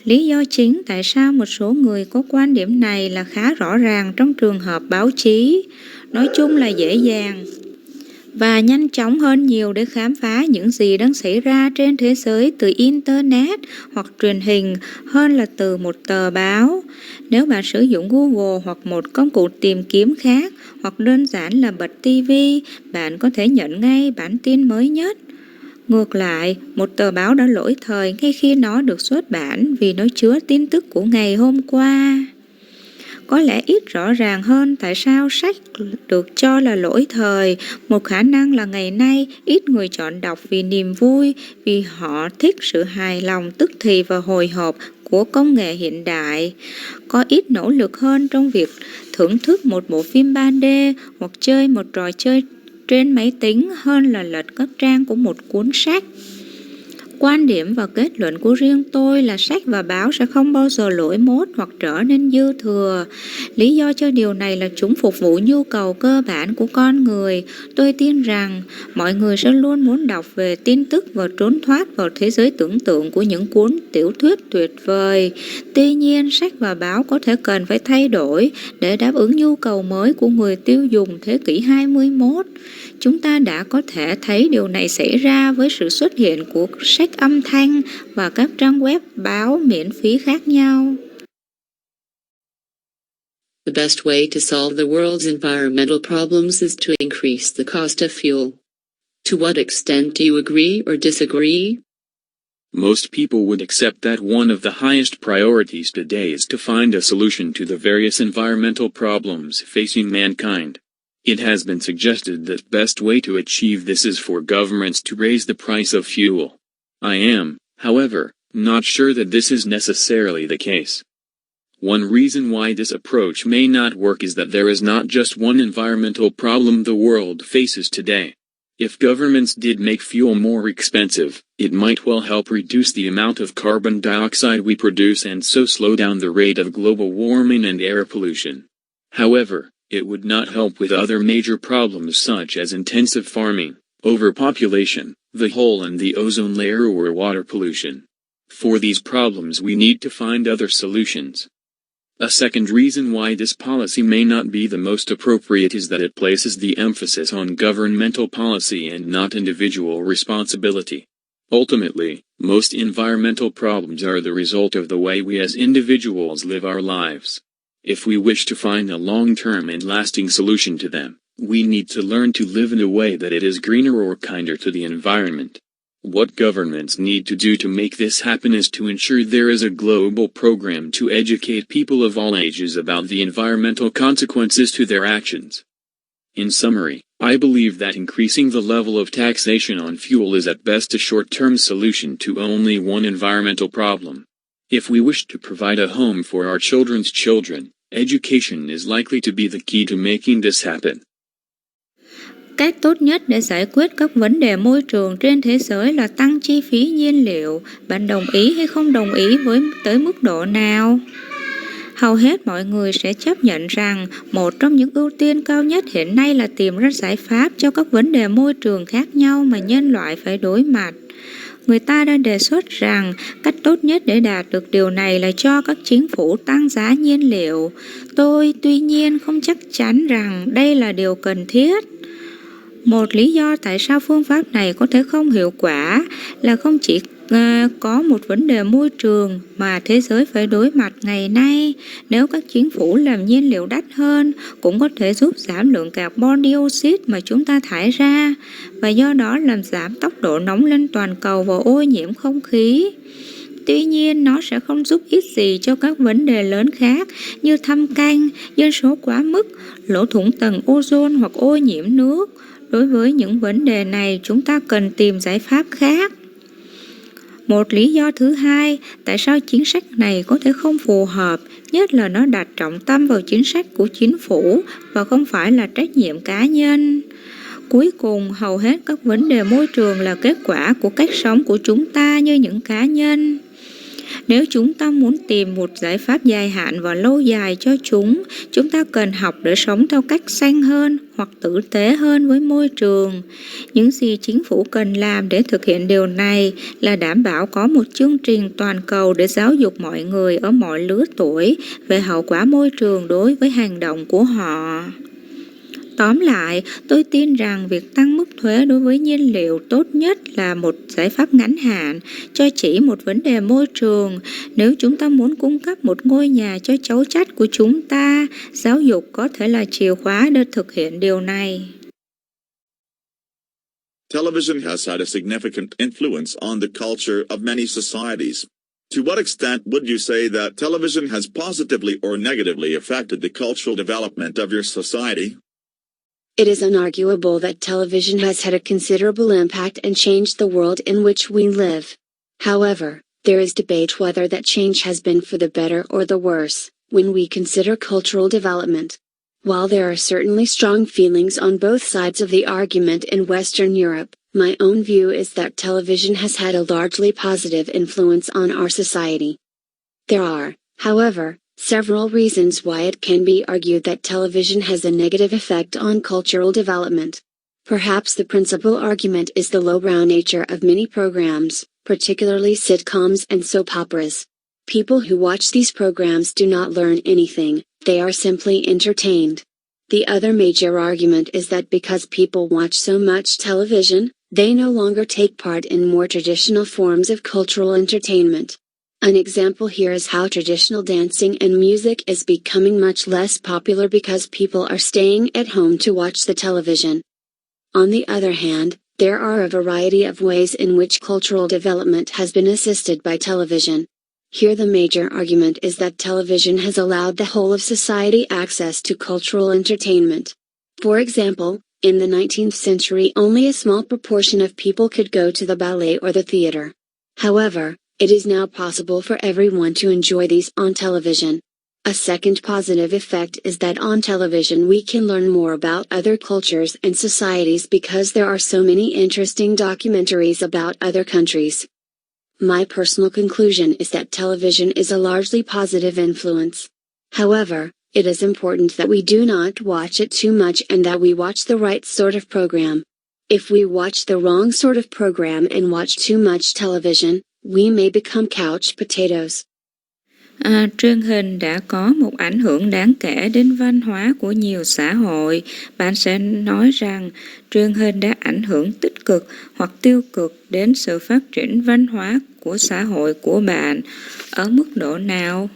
Lý do chính tại sao một số người có quan điểm này là khá rõ ràng trong trường hợp báo chí. Nói chung là dễ dàng và nhanh chóng hơn nhiều để khám phá những gì đang xảy ra trên thế giới từ Internet hoặc truyền hình hơn là từ một tờ báo. Nếu bạn sử dụng Google hoặc một công cụ tìm kiếm khác hoặc đơn giản là bật TV, bạn có thể nhận ngay bản tin mới nhất. Ngược lại, một tờ báo đã lỗi thời ngay khi nó được xuất bản vì nó chứa tin tức của ngày hôm qua. Có lẽ ít rõ ràng hơn tại sao sách được cho là lỗi thời. Một khả năng là ngày nay ít người chọn đọc vì niềm vui, vì họ thích sự hài lòng tức thì và hồi hộp của công nghệ hiện đại. Có ít nỗ lực hơn trong việc thưởng thức một bộ phim 3D hoặc chơi một trò chơi trên máy tính hơn là lật các trang của một cuốn sách. Quan điểm và kết luận của riêng tôi là sách và báo sẽ không bao giờ lỗi mốt hoặc trở nên dư thừa. Lý do cho điều này là chúng phục vụ nhu cầu cơ bản của con người. Tôi tin rằng mọi người sẽ luôn muốn đọc về tin tức và trốn thoát vào thế giới tưởng tượng của những cuốn tiểu thuyết tuyệt vời. Tuy nhiên, sách và báo có thể cần phải thay đổi để đáp ứng nhu cầu mới của người tiêu dùng thế kỷ 21. Chúng ta đã có thể thấy điều này xảy ra với sự xuất hiện của sách âm thanh và các trang web báo miễn phí khác nhau. The best way to solve the world's environmental problems is to increase the cost of fuel. To what extent do you agree or disagree? Most people would accept that one of the highest priorities today is to find a solution to the various environmental problems facing mankind. It has been suggested that the best way to achieve this is for governments to raise the price of fuel. I am, however, not sure that this is necessarily the case. One reason why this approach may not work is that there is not just one environmental problem the world faces today. If governments did make fuel more expensive, it might well help reduce the amount of carbon dioxide we produce and so slow down the rate of global warming and air pollution. However, it would not help with other major problems such as intensive farming, overpopulation, the hole in the ozone layer or water pollution. For these problems we need to find other solutions. A second reason why this policy may not be the most appropriate is that it places the emphasis on governmental policy and not individual responsibility. Ultimately, most environmental problems are the result of the way we as individuals live our lives. If we wish to find a long-term and lasting solution to them, we need to learn to live in a way that it is greener or kinder to the environment. What governments need to do to make this happen is to ensure there is a global program to educate people of all ages about the environmental consequences to their actions. In summary, I believe that increasing the level of taxation on fuel is at best a short-term solution to only one environmental problem. If we wish to provide a home for our children's children, education is likely to be the key to making this happen. Cách tốt nhất để giải quyết các vấn đề môi trường trên thế giới là tăng chi phí nhiên liệu. Bạn đồng ý hay không đồng ý tới mức độ nào? Hầu hết mọi người sẽ chấp nhận rằng một trong những ưu tiên cao nhất hiện nay là tìm ra giải pháp cho các vấn đề môi trường khác nhau mà nhân loại phải đối mặt. Người ta đã đề xuất rằng cách tốt nhất để đạt được điều này là cho các chính phủ tăng giá nhiên liệu. Tôi tuy nhiên không chắc chắn rằng đây là điều cần thiết. Một lý do tại sao phương pháp này có thể không hiệu quả là không chỉ có một vấn đề môi trường mà thế giới phải đối mặt ngày nay. Nếu các chính phủ làm nhiên liệu đắt hơn cũng có thể giúp giảm lượng carbon dioxide mà chúng ta thải ra, và do đó làm giảm tốc độ nóng lên toàn cầu và ô nhiễm không khí. Tuy nhiên, nó sẽ không giúp ích gì cho các vấn đề lớn khác như thâm canh, dân số quá mức, lỗ thủng tầng ozone hoặc ô nhiễm nước. Đối với những vấn đề này, chúng ta cần tìm giải pháp khác. Một lý do thứ hai, tại sao chính sách này có thể không phù hợp, nhất là nó đặt trọng tâm vào chính sách của chính phủ và không phải là trách nhiệm cá nhân. Cuối cùng, hầu hết các vấn đề môi trường là kết quả của cách sống của chúng ta như những cá nhân. Nếu chúng ta muốn tìm một giải pháp dài hạn và lâu dài cho chúng ta cần học để sống theo cách xanh hơn hoặc tử tế hơn với môi trường. Những gì chính phủ cần làm để thực hiện điều này là đảm bảo có một chương trình toàn cầu để giáo dục mọi người ở mọi lứa tuổi về hậu quả môi trường đối với hành động của họ. Tóm lại, tôi tin rằng việc tăng mức thuế đối với nhiên liệu tốt nhất là một giải pháp ngắn hạn cho chỉ một vấn đề môi trường. Nếu chúng ta muốn cung cấp một ngôi nhà cho cháu chắt của chúng ta, giáo dục có thể là chìa khóa để thực hiện điều này. Television has had a significant influence on the culture of many societies. To what extent would you say that television has positively or negatively affected the cultural development of your society? It is unarguable that television has had a considerable impact and changed the world in which we live. However, there is debate whether that change has been for the better or the worse, when we consider cultural development. While there are certainly strong feelings on both sides of the argument in Western Europe, my own view is that television has had a largely positive influence on our society. There are, however, several reasons why it can be argued that television has a negative effect on cultural development. Perhaps the principal argument is the lowbrow nature of many programs, particularly sitcoms and soap operas. People who watch these programs do not learn anything, they are simply entertained. The other major argument is that because people watch so much television, they no longer take part in more traditional forms of cultural entertainment. An example here is how traditional dancing and music is becoming much less popular because people are staying at home to watch the television. On the other hand, there are a variety of ways in which cultural development has been assisted by television. Here the major argument is that television has allowed the whole of society access to cultural entertainment. For example, in the 19th century only a small proportion of people could go to the ballet or the theater. However, it is now possible for everyone to enjoy these on television. A second positive effect is that on television we can learn more about other cultures and societies because there are so many interesting documentaries about other countries. My personal conclusion is that television is a largely positive influence. However, it is important that we do not watch it too much and that we watch the right sort of program. If we watch the wrong sort of program and watch too much television, we may become couch potatoes. Truyền hình đã có một ảnh hưởng đáng kể đến văn hóa của nhiều xã hội. Bạn sẽ nói rằng truyền hình đã ảnh hưởng tích cực hoặc tiêu cực đến sự phát triển văn hóa của xã hội của bạn. Ở mức độ nào?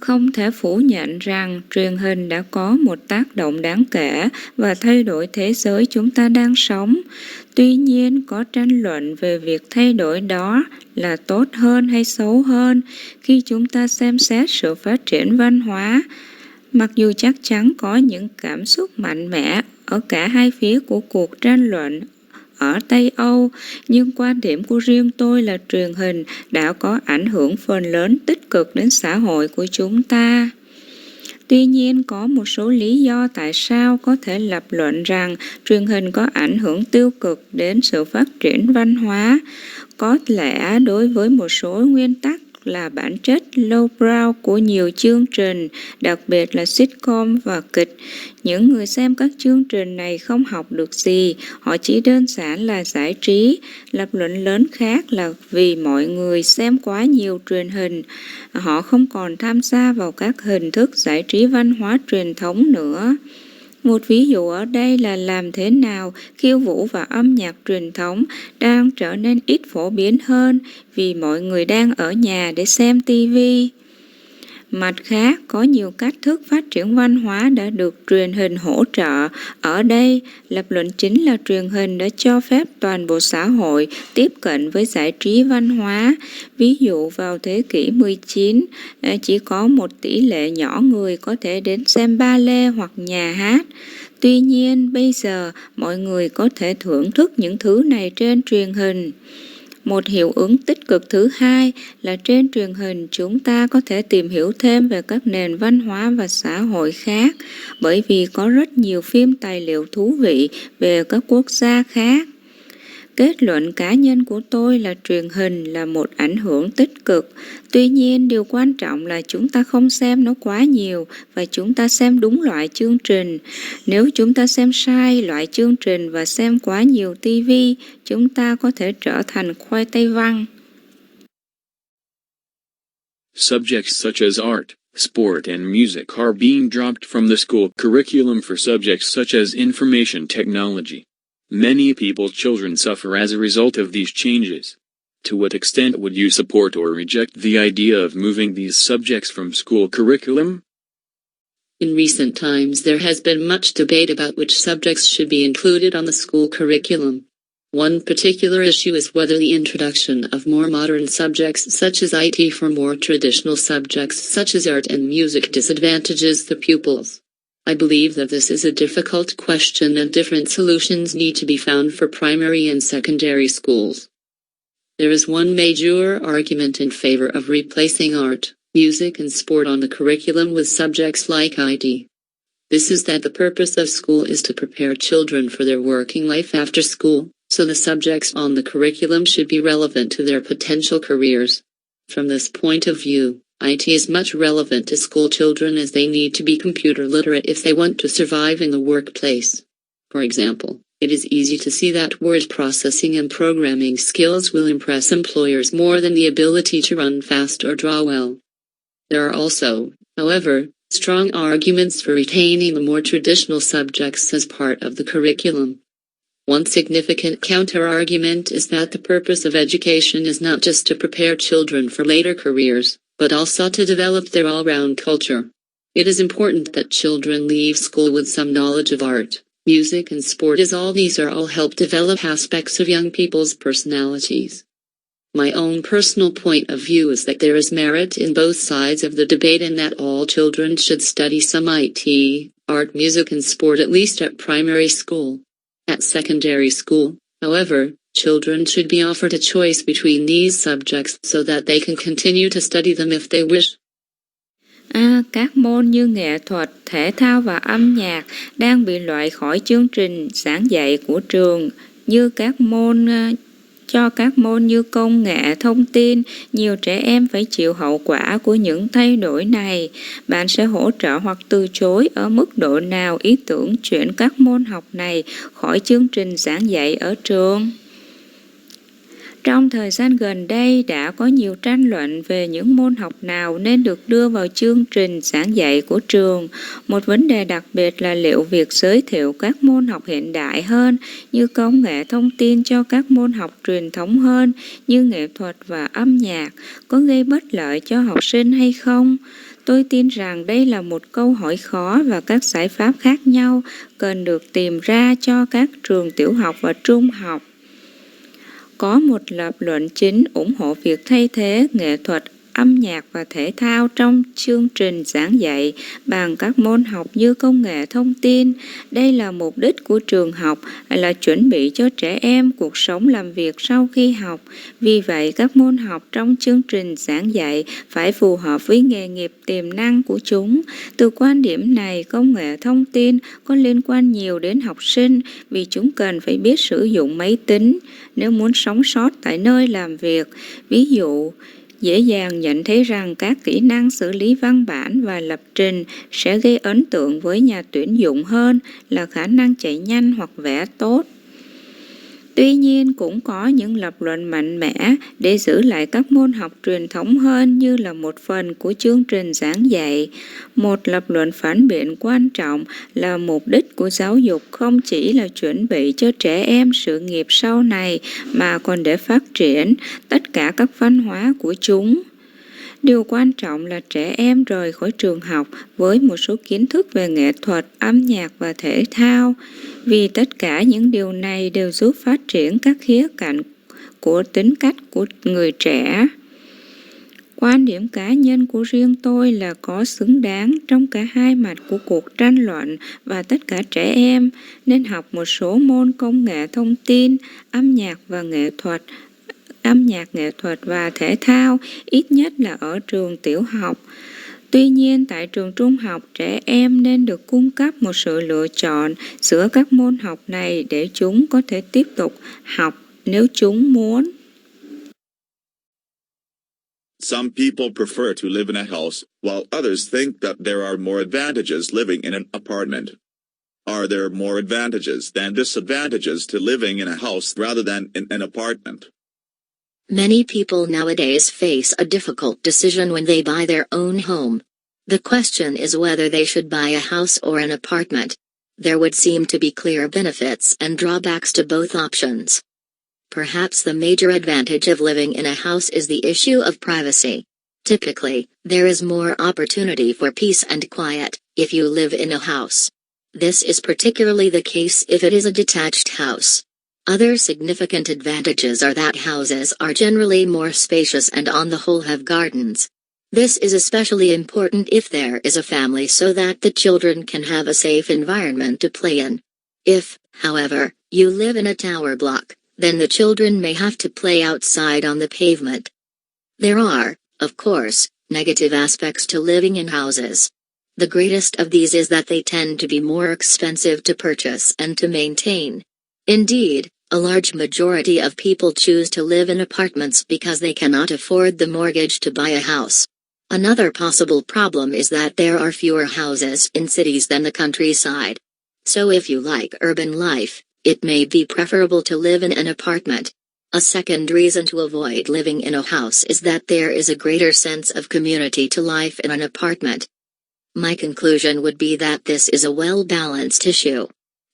Không thể phủ nhận rằng truyền hình đã có một tác động đáng kể và thay đổi thế giới chúng ta đang sống. Tuy nhiên, có tranh luận về việc thay đổi đó là tốt hơn hay xấu hơn khi chúng ta xem xét sự phát triển văn hóa. Mặc dù chắc chắn có những cảm xúc mạnh mẽ ở cả hai phía của cuộc tranh luận ở Tây Âu, nhưng quan điểm của riêng tôi là truyền hình đã có ảnh hưởng phần lớn tích cực đến xã hội của chúng ta. Tuy nhiên, có một số lý do tại sao có thể lập luận rằng truyền hình có ảnh hưởng tiêu cực đến sự phát triển văn hóa. Có lẽ đối với một số nguyên tắc là bản chất lowbrow của nhiều chương trình, đặc biệt là sitcom và kịch. Những người xem các chương trình này không học được gì, họ chỉ đơn giản là giải trí. Lập luận lớn khác là vì mọi người xem quá nhiều truyền hình, họ không còn tham gia vào các hình thức giải trí văn hóa truyền thống nữa. Một ví dụ ở đây là làm thế nào khiêu vũ và âm nhạc truyền thống đang trở nên ít phổ biến hơn vì mọi người đang ở nhà để xem TV. Mặt khác, có nhiều cách thức phát triển văn hóa đã được truyền hình hỗ trợ. Ở đây, lập luận chính là truyền hình đã cho phép toàn bộ xã hội tiếp cận với giải trí văn hóa. Ví dụ vào thế kỷ 19, chỉ có một tỷ lệ nhỏ người có thể đến xem ballet hoặc nhà hát. Tuy nhiên, bây giờ mọi người có thể thưởng thức những thứ này trên truyền hình. Một hiệu ứng tích cực thứ hai là trên truyền hình chúng ta có thể tìm hiểu thêm về các nền văn hóa và xã hội khác, bởi vì có rất nhiều phim tài liệu thú vị về các quốc gia khác. Kết luận cá nhân của tôi là truyền hình là một ảnh hưởng tích cực. Tuy nhiên, điều quan trọng là chúng ta không xem nó quá nhiều và chúng ta xem đúng loại chương trình. Nếu chúng ta xem sai loại chương trình và xem quá nhiều TV, chúng ta có thể trở thành khoai tây văng. Subjects such as art, sport and music are being dropped from the school curriculum for subjects such as information technology. Many people's children suffer as a result of these changes. To what extent would you support or reject the idea of moving these subjects from school curriculum? In recent times there has been much debate about which subjects should be included on the school curriculum. One particular issue is whether the introduction of more modern subjects such as IT for more traditional subjects such as art and music disadvantages the pupils. I believe that this is a difficult question and different solutions need to be found for primary and secondary schools. There is one major argument in favor of replacing art, music and sport on the curriculum with subjects like IT. This is that the purpose of school is to prepare children for their working life after school, so the subjects on the curriculum should be relevant to their potential careers. From this point of view, IT is much relevant to school children as they need to be computer literate if they want to survive in the workplace. For example, it is easy to see that word processing and programming skills will impress employers more than the ability to run fast or draw well. There are also, however, strong arguments for retaining the more traditional subjects as part of the curriculum. One significant counter-argument is that the purpose of education is not just to prepare children for later careers, but also to develop their all-round culture. It is important that children leave school with some knowledge of art, music and sport as all these are all help develop aspects of young people's personalities. My own personal point of view is that there is merit in both sides of the debate and that all children should study some IT, art, music and sport at least at primary school. At secondary school, however, children should be offered a choice between these subjects so that they can continue to study them if they wish. Các môn như nghệ thuật, thể thao và âm nhạc đang bị loại khỏi chương trình giảng dạy của trường, như các môn như công nghệ, thông tin. Nhiều trẻ em phải chịu hậu quả của những thay đổi này. Bạn sẽ hỗ trợ hoặc từ chối ở mức độ nào ý tưởng chuyển các môn học này khỏi chương trình giảng dạy ở trường? Trong thời gian gần đây đã có nhiều tranh luận về những môn học nào nên được đưa vào chương trình giảng dạy của trường. Một vấn đề đặc biệt là liệu việc giới thiệu các môn học hiện đại hơn như công nghệ thông tin cho các môn học truyền thống hơn như nghệ thuật và âm nhạc có gây bất lợi cho học sinh hay không? Tôi tin rằng đây là một câu hỏi khó và các giải pháp khác nhau cần được tìm ra cho các trường tiểu học và trung học. Có một lập luận chính ủng hộ việc thay thế nghệ thuật, âm nhạc và thể thao trong chương trình giảng dạy bằng các môn học như công nghệ thông tin. Đây là mục đích của trường học là chuẩn bị cho trẻ em cuộc sống làm việc sau khi học. Vì vậy, các môn học trong chương trình giảng dạy phải phù hợp với nghề nghiệp tiềm năng của chúng. Từ quan điểm này, công nghệ thông tin có liên quan nhiều đến học sinh vì chúng cần phải biết sử dụng máy tính nếu muốn sống sót tại nơi làm việc. Ví dụ, dễ dàng nhận thấy rằng các kỹ năng xử lý văn bản và lập trình sẽ gây ấn tượng với nhà tuyển dụng hơn là khả năng chạy nhanh hoặc vẽ tốt. Tuy nhiên, cũng có những lập luận mạnh mẽ để giữ lại các môn học truyền thống hơn như là một phần của chương trình giảng dạy. Một lập luận phản biện quan trọng là mục đích của giáo dục không chỉ là chuẩn bị cho trẻ em sự nghiệp sau này mà còn để phát triển tất cả các văn hóa của chúng. Điều quan trọng là trẻ em rời khỏi trường học với một số kiến thức về nghệ thuật, âm nhạc và thể thao, vì tất cả những điều này đều giúp phát triển các khía cạnh của tính cách của người trẻ. Quan điểm cá nhân của riêng tôi là có xứng đáng trong cả hai mặt của cuộc tranh luận và tất cả trẻ em nên học một số môn công nghệ thông tin, âm nhạc nghệ thuật và thể thao, ít nhất là ở trường tiểu học. Tuy nhiên, tại trường trung học, trẻ em nên được cung cấp một sự lựa chọn giữa các môn học này để chúng có thể tiếp tục học nếu chúng muốn. Some people prefer to live in a house, while others think that there are more advantages living in an apartment. Are there more advantages than disadvantages to living in a house rather than in an apartment? Many people nowadays face a difficult decision when they buy their own home. The question is whether they should buy a house or an apartment. There would seem to be clear benefits and drawbacks to both options. Perhaps the major advantage of living in a house is the issue of privacy. Typically, there is more opportunity for peace and quiet if you live in a house. This is particularly the case if it is a detached house. Other significant advantages are that houses are generally more spacious and on the whole have gardens. This is especially important if there is a family so that the children can have a safe environment to play in. If, however, you live in a tower block, then the children may have to play outside on the pavement. There are, of course, negative aspects to living in houses. The greatest of these is that they tend to be more expensive to purchase and to maintain. Indeed, a large majority of people choose to live in apartments because they cannot afford the mortgage to buy a house. Another possible problem is that there are fewer houses in cities than the countryside. So if you like urban life, it may be preferable to live in an apartment. A second reason to avoid living in a house is that there is a greater sense of community to life in an apartment. My conclusion would be that this is a well-balanced issue.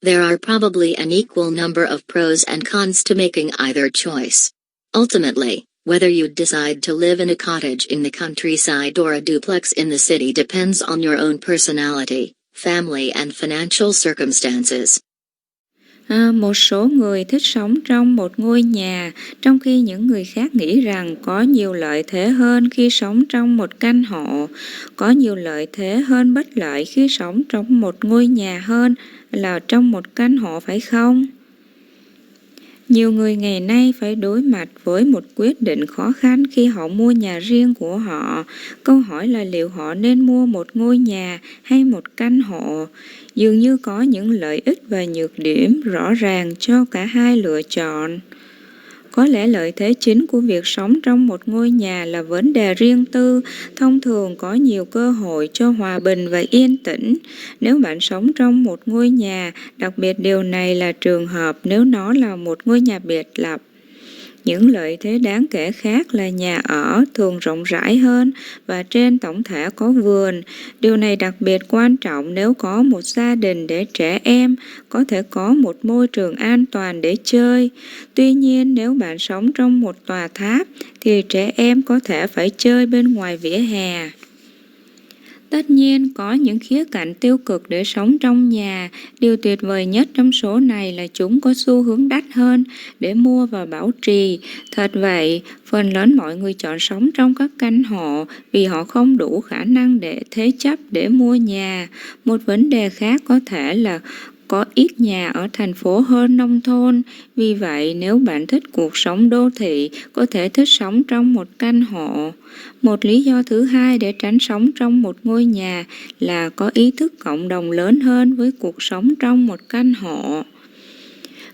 There are probably an equal number of pros and cons to making either choice. Ultimately, whether you decide to live in a cottage in the countryside or a duplex in the city depends on your own personality, family and financial circumstances. Một số người thích sống trong một ngôi nhà, trong khi những người khác nghĩ rằng có nhiều lợi thế hơn khi sống trong một căn hộ. Có nhiều lợi thế hơn bất lợi khi sống trong một ngôi nhà hơn là trong một căn hộ, phải không? Nhiều người ngày nay phải đối mặt với một quyết định khó khăn khi họ mua nhà riêng của họ. Câu hỏi là liệu họ nên mua một ngôi nhà hay một căn hộ? Dường như có những lợi ích và nhược điểm rõ ràng cho cả hai lựa chọn. Có lẽ lợi thế chính của việc sống trong một ngôi nhà là vấn đề riêng tư, thông thường có nhiều cơ hội cho hòa bình và yên tĩnh. Nếu bạn sống trong một ngôi nhà, đặc biệt điều này là trường hợp nếu nó là một ngôi nhà biệt lập. Những lợi thế đáng kể khác là nhà ở thường rộng rãi hơn và trên tổng thể có vườn. Điều này đặc biệt quan trọng nếu có một gia đình để trẻ em có thể có một môi trường an toàn để chơi. Tuy nhiên, nếu bạn sống trong một tòa tháp thì trẻ em có thể phải chơi bên ngoài vỉa hè. Tất nhiên, có những khía cạnh tiêu cực để sống trong nhà. Điều tuyệt vời nhất trong số này là chúng có xu hướng đắt hơn để mua và bảo trì. Thật vậy, phần lớn mọi người chọn sống trong các căn hộ vì họ không đủ khả năng để thế chấp để mua nhà. Một vấn đề khác có thể là có ít nhà ở thành phố hơn nông thôn. Vì vậy, nếu bạn thích cuộc sống đô thị, có thể thích sống trong một căn hộ. Một lý do thứ hai để tránh sống trong một ngôi nhà là có ý thức cộng đồng lớn hơn với cuộc sống trong một căn hộ.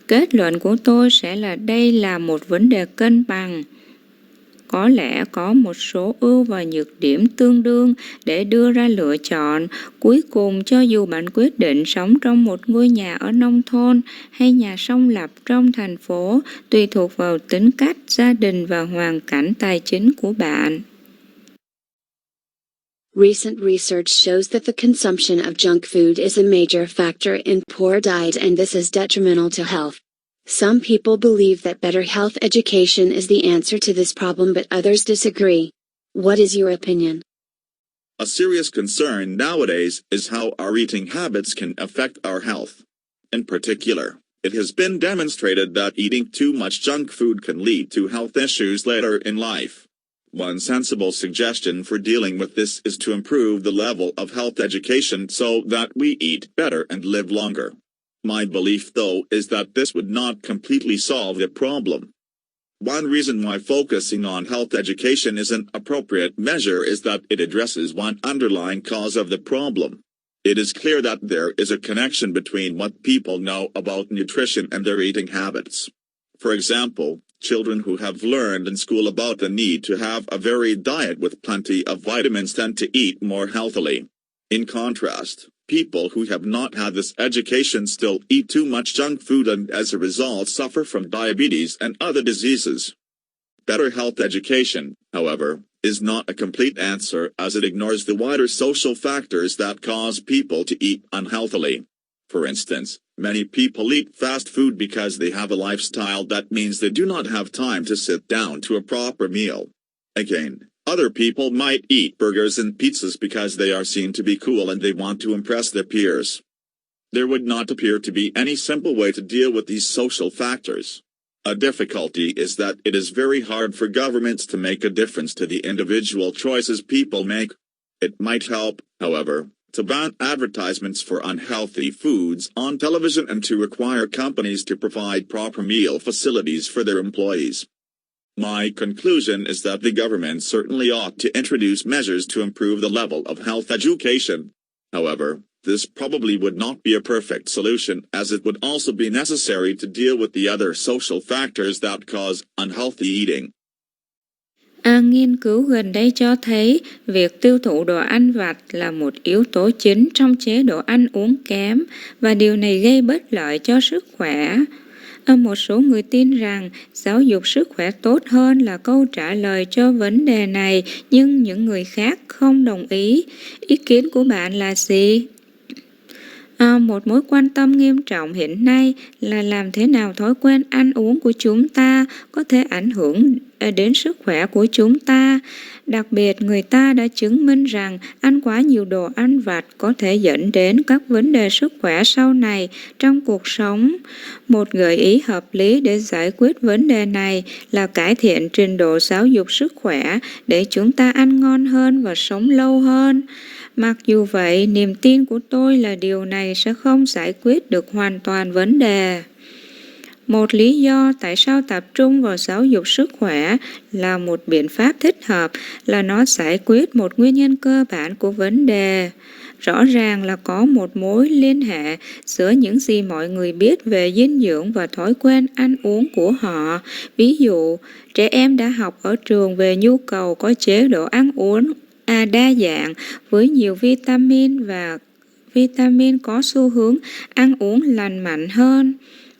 Kết luận của tôi sẽ là đây là một vấn đề cân bằng. có lẽ có một số ưu và nhược điểm tương đương để đưa ra lựa chọn. Cuối cùng, cho dù bạn quyết định sống trong một ngôi nhà ở nông thôn hay nhà song lập trong thành phố, tùy thuộc vào tính cách, gia đình và hoàn cảnh tài chính của bạn. Recent research shows that the consumption of junk food is a major factor in poor diet, and this is detrimental to health. Some people believe that better health education is the answer to this problem, but others disagree. What is your opinion? A serious concern nowadays is how our eating habits can affect our health. In particular, it has been demonstrated that eating too much junk food can lead to health issues later in life. One sensible suggestion for dealing with this is to improve the level of health education so that we eat better and live longer. My belief, though, is that this would not completely solve the problem. One reason why focusing on health education is an appropriate measure is that it addresses one underlying cause of the problem. It is clear that there is a connection between what people know about nutrition and their eating habits. For example, children who have learned in school about the need to have a varied diet with plenty of vitamins tend to eat more healthily. In contrast, people who have not had this education still eat too much junk food and as a result suffer from diabetes and other diseases. Better health education, however, is not a complete answer as it ignores the wider social factors that cause people to eat unhealthily. For instance, many people eat fast food because they have a lifestyle that means they do not have time to sit down to a proper meal. Again, other people might eat burgers and pizzas because they are seen to be cool and they want to impress their peers. There would not appear to be any simple way to deal with these social factors. A difficulty is that it is very hard for governments to make a difference to the individual choices people make. It might help, however, to ban advertisements for unhealthy foods on television and to require companies to provide proper meal facilities for their employees. My conclusion is that the government certainly ought to introduce measures to improve the level of health education. However, this probably would not be a perfect solution as it would also be necessary to deal with the other social factors that cause unhealthy eating. Nghiên cứu gần đây cho thấy việc tiêu thụ đồ ăn vặt là một yếu tố chính trong chế độ ăn uống kém và điều này gây bất lợi cho sức khỏe. Một số người tin rằng giáo dục sức khỏe tốt hơn là câu trả lời cho vấn đề này, nhưng những người khác không đồng ý. Ý kiến của bạn là gì? Một mối quan tâm nghiêm trọng hiện nay là làm thế nào thói quen ăn uống của chúng ta có thể ảnh hưởng đến sức khỏe của chúng ta. Đặc biệt, người ta đã chứng minh rằng ăn quá nhiều đồ ăn vặt có thể dẫn đến các vấn đề sức khỏe sau này trong cuộc sống. Một gợi ý hợp lý để giải quyết vấn đề này là cải thiện trình độ giáo dục sức khỏe để chúng ta ăn ngon hơn và sống lâu hơn. Mặc dù vậy, niềm tin của tôi là điều này sẽ không giải quyết được hoàn toàn vấn đề. Một lý do tại sao tập trung vào giáo dục sức khỏe là một biện pháp thích hợp là nó giải quyết một nguyên nhân cơ bản của vấn đề. Rõ ràng là có một mối liên hệ giữa những gì mọi người biết về dinh dưỡng và thói quen ăn uống của họ. Ví dụ, trẻ em đã học ở trường về nhu cầu có chế độ ăn uống đa dạng với nhiều vitamin và vitamin có xu hướng ăn uống lành mạnh hơn.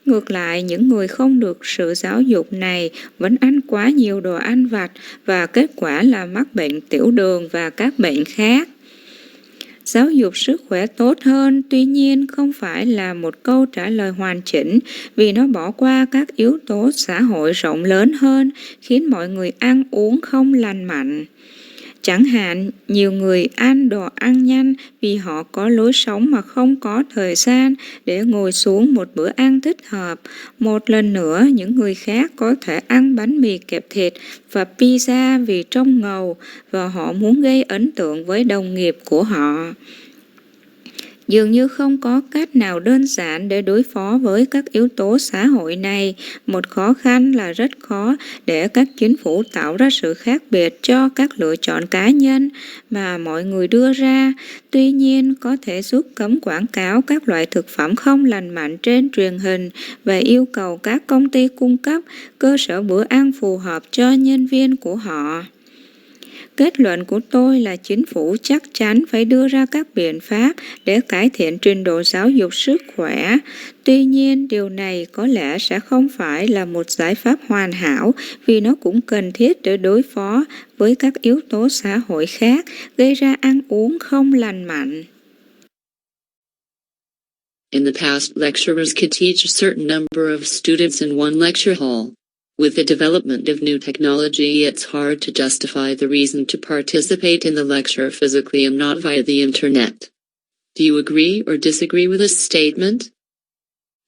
Ngược lại, những người không được sự giáo dục này vẫn ăn quá nhiều đồ ăn vặt và kết quả là mắc bệnh tiểu đường và các bệnh khác. Giáo dục sức khỏe tốt hơn, tuy nhiên, không phải là một câu trả lời hoàn chỉnh vì nó bỏ qua các yếu tố xã hội rộng lớn hơn, khiến mọi người ăn uống không lành mạnh. Chẳng hạn, nhiều người ăn đồ ăn nhanh vì họ có lối sống mà không có thời gian để ngồi xuống một bữa ăn thích hợp. Một lần nữa, những người khác có thể ăn bánh mì kẹp thịt và pizza vì trông ngầu và họ muốn gây ấn tượng với đồng nghiệp của họ. Dường như không có cách nào đơn giản để đối phó với các yếu tố xã hội này. Một khó khăn là rất khó để các chính phủ tạo ra sự khác biệt cho các lựa chọn cá nhân mà mọi người đưa ra. Tuy nhiên, có thể giúp cấm quảng cáo các loại thực phẩm không lành mạnh trên truyền hình và yêu cầu các công ty cung cấp cơ sở bữa ăn phù hợp cho nhân viên của họ. Kết luận của tôi là chính phủ chắc chắn phải đưa ra các biện pháp để cải thiện trình độ giáo dục sức khỏe. Tuy nhiên, điều này có lẽ sẽ không phải là một giải pháp hoàn hảo vì nó cũng cần thiết để đối phó với các yếu tố xã hội khác gây ra ăn uống không lành mạnh. In the past, lecturers could teach a certain number of students in one lecture hall. With the development of new technology, it's hard to justify the reason to participate in the lecture physically and not via the internet. Do you agree or disagree with this statement?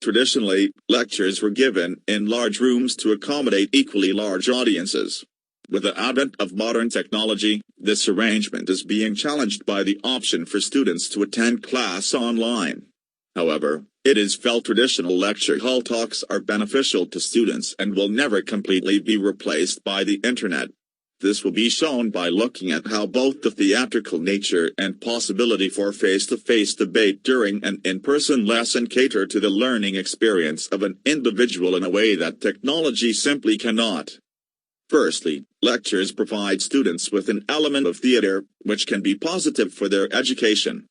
Traditionally, lectures were given in large rooms to accommodate equally large audiences. With the advent of modern technology, this arrangement is being challenged by the option for students to attend class online. However, it is felt traditional lecture hall talks are beneficial to students and will never completely be replaced by the internet. This will be shown by looking at how both the theatrical nature and possibility for face-to-face debate during an in-person lesson cater to the learning experience of an individual in a way that technology simply cannot. Firstly, lectures provide students with an element of theater, which can be positive for their education.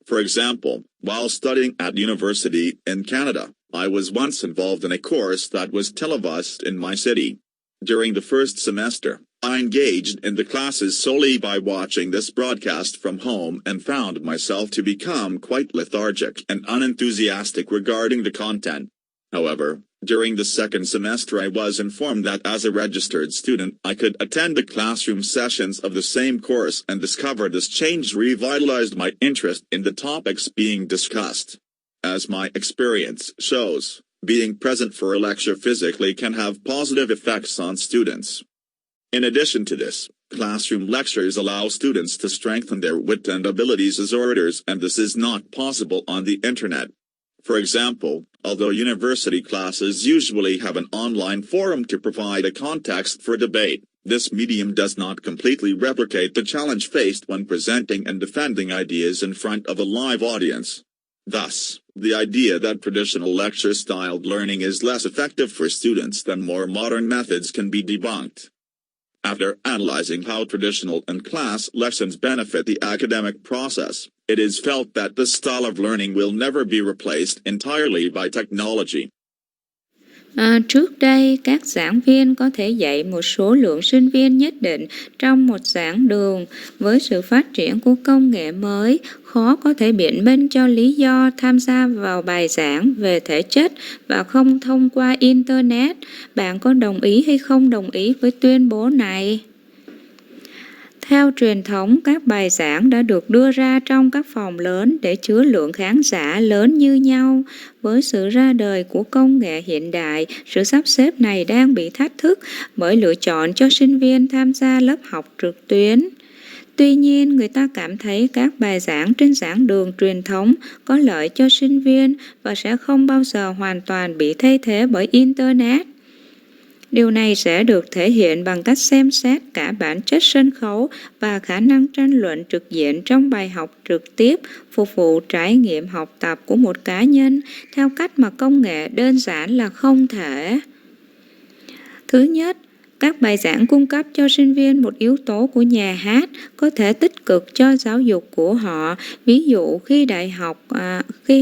For example, while studying at university in Canada, I was once involved in a course that was televised in my city. During the first semester, I engaged in the classes solely by watching this broadcast from home and found myself to become quite lethargic and unenthusiastic regarding the content. However, during the second semester I was informed that as a registered student I could attend the classroom sessions of the same course and discovered this change revitalized my interest in the topics being discussed. As my experience shows, being present for a lecture physically can have positive effects on students. In addition to this, classroom lectures allow students to strengthen their wit and abilities as orators, and this is not possible on the internet. For example, although university classes usually have an online forum to provide a context for debate, this medium does not completely replicate the challenge faced when presenting and defending ideas in front of a live audience. Thus, the idea that traditional lecture-styled learning is less effective for students than more modern methods can be debunked. After analyzing how traditional and class lessons benefit the academic process, it is felt that this style of learning will never be replaced entirely by technology. Trước đây, các giảng viên có thể dạy một số lượng sinh viên nhất định trong một giảng đường. Với sự phát triển của công nghệ mới, khó có thể biện minh cho lý do tham gia vào bài giảng về thể chất và không thông qua Internet. Bạn có đồng ý hay không đồng ý với tuyên bố này? Theo truyền thống, các bài giảng đã được đưa ra trong các phòng lớn để chứa lượng khán giả lớn như nhau. Với sự ra đời của công nghệ hiện đại, sự sắp xếp này đang bị thách thức bởi lựa chọn cho sinh viên tham gia lớp học trực tuyến. Tuy nhiên, người ta cảm thấy các bài giảng trên giảng đường truyền thống có lợi cho sinh viên và sẽ không bao giờ hoàn toàn bị thay thế bởi Internet. Điều này sẽ được thể hiện bằng cách xem xét cả bản chất sân khấu và khả năng tranh luận trực diện trong bài học trực tiếp, phục vụ trải nghiệm học tập của một cá nhân theo cách mà công nghệ đơn giản là không thể. Thứ nhất, các bài giảng cung cấp cho sinh viên một yếu tố của nhà hát có thể tích cực cho giáo dục của họ. Ví dụ khi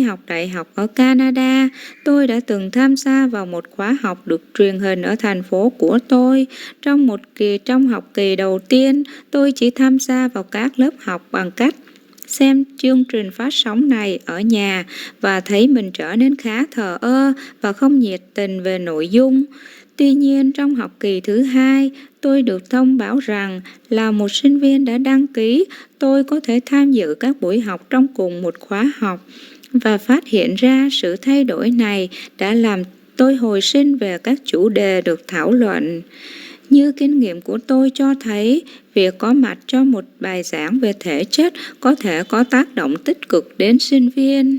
học đại học ở Canada, tôi đã từng tham gia vào một khóa học được truyền hình ở thành phố của tôi. Trong học kỳ đầu tiên, tôi chỉ tham gia vào các lớp học bằng cách xem chương trình phát sóng này ở nhà và thấy mình trở nên khá thờ ơ và không nhiệt tình về nội dung. Tuy nhiên, trong học kỳ thứ hai, tôi được thông báo rằng là một sinh viên đã đăng ký, tôi có thể tham dự các buổi học trong cùng một khóa học và phát hiện ra sự thay đổi này đã làm tôi hồi sinh về các chủ đề được thảo luận. Như kinh nghiệm của tôi cho thấy, việc có mặt cho một bài giảng về thể chất có thể có tác động tích cực đến sinh viên.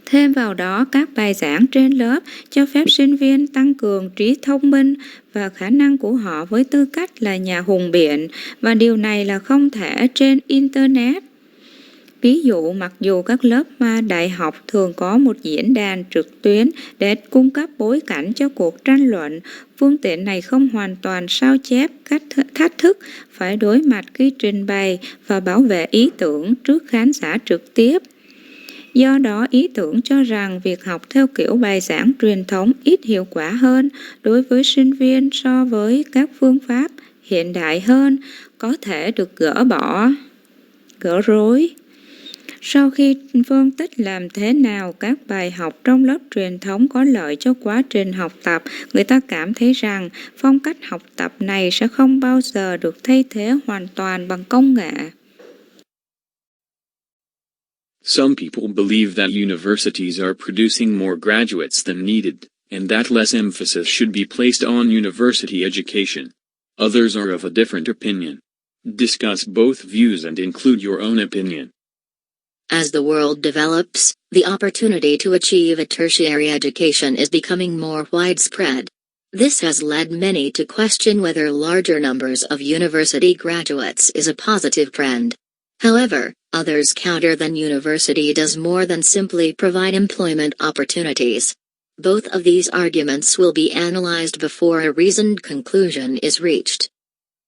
Thêm vào đó, các bài giảng trên lớp cho phép sinh viên tăng cường trí thông minh và khả năng của họ với tư cách là nhà hùng biện, và điều này là không thể trên Internet. Ví dụ, mặc dù các lớp đại học thường có một diễn đàn trực tuyến để cung cấp bối cảnh cho cuộc tranh luận, phương tiện này không hoàn toàn sao chép các thách thức phải đối mặt khi trình bày và bảo vệ ý tưởng trước khán giả trực tiếp. Do đó, ý tưởng cho rằng việc học theo kiểu bài giảng truyền thống ít hiệu quả hơn đối với sinh viên so với các phương pháp hiện đại hơn có thể được gỡ rối. Sau khi phân tích làm thế nào các bài học trong lớp truyền thống có lợi cho quá trình học tập, người ta cảm thấy rằng phong cách học tập này sẽ không bao giờ được thay thế hoàn toàn bằng công nghệ. Some people believe that universities are producing more graduates than needed, and that less emphasis should be placed on university education. Others are of a different opinion. Discuss both views and include your own opinion. As the world develops, the opportunity to achieve a tertiary education is becoming more widespread. This has led many to question whether larger numbers of university graduates is a positive trend. However, others counter that university does more than simply provide employment opportunities. Both of these arguments will be analyzed before a reasoned conclusion is reached.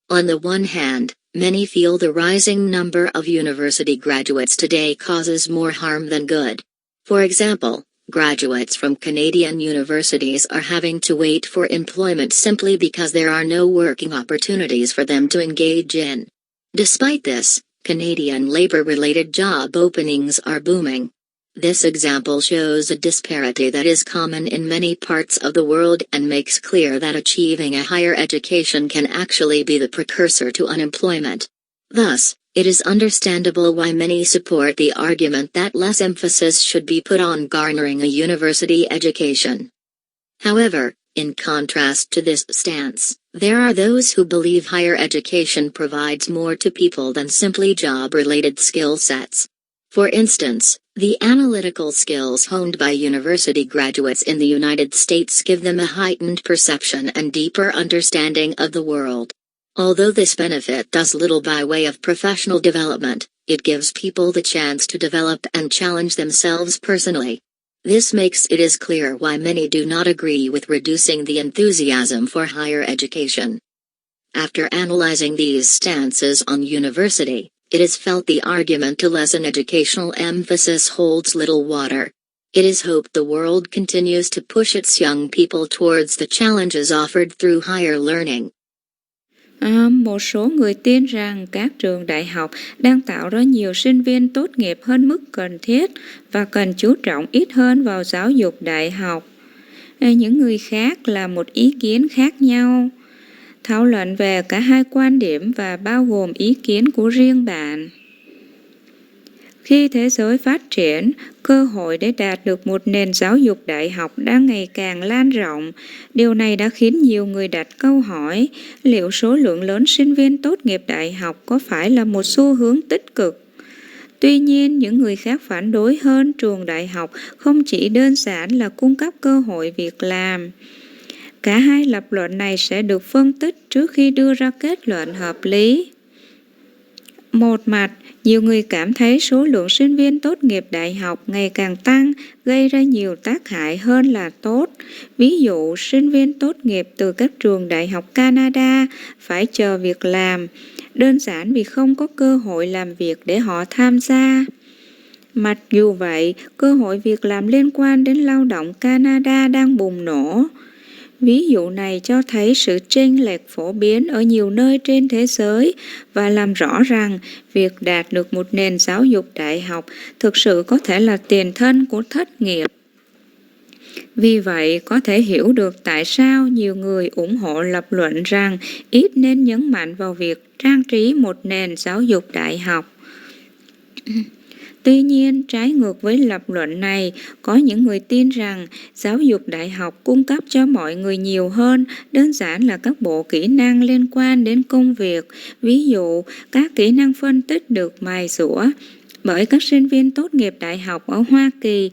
On the one hand, many feel the rising number of university graduates today causes more harm than good. For example, graduates from Canadian universities are having to wait for employment simply because there are no working opportunities for them to engage in. Despite this, Canadian labor-related job openings are booming. This example shows a disparity that is common in many parts of the world and makes clear that achieving a higher education can actually be the precursor to unemployment. Thus, it is understandable why many support the argument that less emphasis should be put on garnering a university education. However, in contrast to this stance, there are those who believe higher education provides more to people than simply job-related skill sets. For instance, the analytical skills honed by university graduates in the United States give them a heightened perception and deeper understanding of the world. Although this benefit does little by way of professional development, it gives people the chance to develop and challenge themselves personally. This makes it is clear why many do not agree with reducing the enthusiasm for higher education. After analyzing these stances on university, it is felt the argument to lessen educational emphasis holds little water. It is hoped the world continues to push its young people towards the challenges offered through higher learning. Một số người tin rằng các trường đại học đang tạo ra nhiều sinh viên tốt nghiệp hơn mức cần thiết và cần chú trọng ít hơn vào giáo dục đại học. Những người khác là một ý kiến khác nhau. Thảo luận về cả hai quan điểm và bao gồm ý kiến của riêng bạn. Khi thế giới phát triển, cơ hội để đạt được một nền giáo dục đại học đang ngày càng lan rộng. Điều này đã khiến nhiều người đặt câu hỏi liệu số lượng lớn sinh viên tốt nghiệp đại học có phải là một xu hướng tích cực. Tuy nhiên, những người khác phản đối hơn trường đại học không chỉ đơn giản là cung cấp cơ hội việc làm. Cả hai lập luận này sẽ được phân tích trước khi đưa ra kết luận hợp lý. Một mặt, nhiều người cảm thấy số lượng sinh viên tốt nghiệp đại học ngày càng tăng gây ra nhiều tác hại hơn là tốt. Ví dụ, sinh viên tốt nghiệp từ các trường đại học Canada phải chờ việc làm, đơn giản vì không có cơ hội làm việc để họ tham gia. Mặc dù vậy, cơ hội việc làm liên quan đến lao động Canada đang bùng nổ. Ví dụ này cho thấy sự chênh lệch phổ biến ở nhiều nơi trên thế giới và làm rõ rằng việc đạt được một nền giáo dục đại học thực sự có thể là tiền thân của thất nghiệp. Vì vậy, có thể hiểu được tại sao nhiều người ủng hộ lập luận rằng ít nên nhấn mạnh vào việc trang trí một nền giáo dục đại học. Tuy nhiên, trái ngược với lập luận này, có những người tin rằng giáo dục đại học cung cấp cho mọi người nhiều hơn, đơn giản là các bộ kỹ năng liên quan đến công việc, ví dụ các kỹ năng phân tích được mài dũa bởi các sinh viên tốt nghiệp đại học ở Hoa Kỳ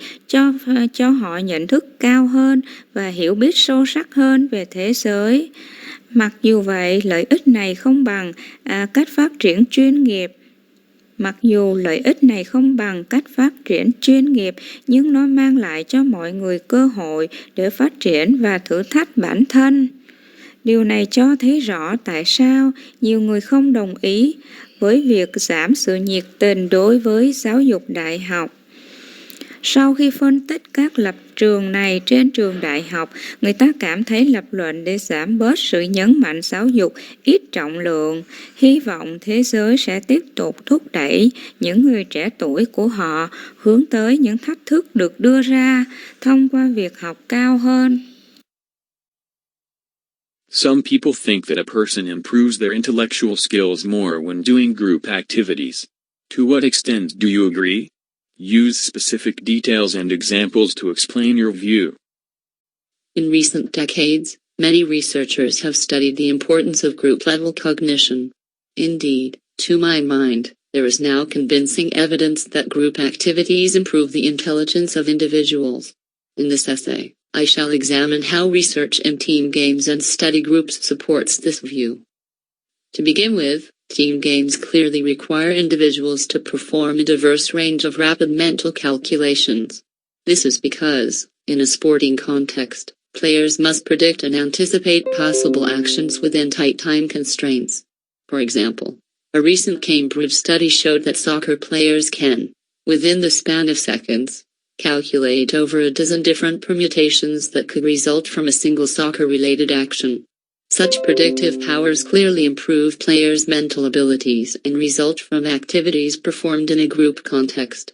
cho họ nhận thức cao hơn và hiểu biết sâu sắc hơn về thế giới. Mặc dù vậy, lợi ích này không bằng cách phát triển chuyên nghiệp. Nhưng nó mang lại cho mọi người cơ hội để phát triển và thử thách bản thân. Điều này cho thấy rõ tại sao nhiều người không đồng ý với việc giảm sự nhiệt tình đối với giáo dục đại học. Sau khi phân tích các lập trường này trên trường đại học, người ta cảm thấy lập luận để giảm bớt sự nhấn mạnh giáo dục ít trọng lượng. Hy vọng thế giới sẽ tiếp tục thúc đẩy những người trẻ tuổi của họ hướng tới những thách thức được đưa ra thông qua việc học cao hơn. Some people think that a person improves their intellectual skills more when doing group activities. To what extent do you agree? Use specific details and examples to explain your view. In recent decades, many researchers have studied the importance of group-level cognition. Indeed, to my mind, there is now convincing evidence that group activities improve the intelligence of individuals. In this essay, I shall examine how research in team games and study groups supports this view. To begin with, team games clearly require individuals to perform a diverse range of rapid mental calculations. This is because, in a sporting context, players must predict and anticipate possible actions within tight time constraints. For example, a recent Cambridge study showed that soccer players can, within the span of seconds, calculate over a dozen different permutations that could result from a single soccer-related action. Such predictive powers clearly improve players' mental abilities and result from activities performed in a group context.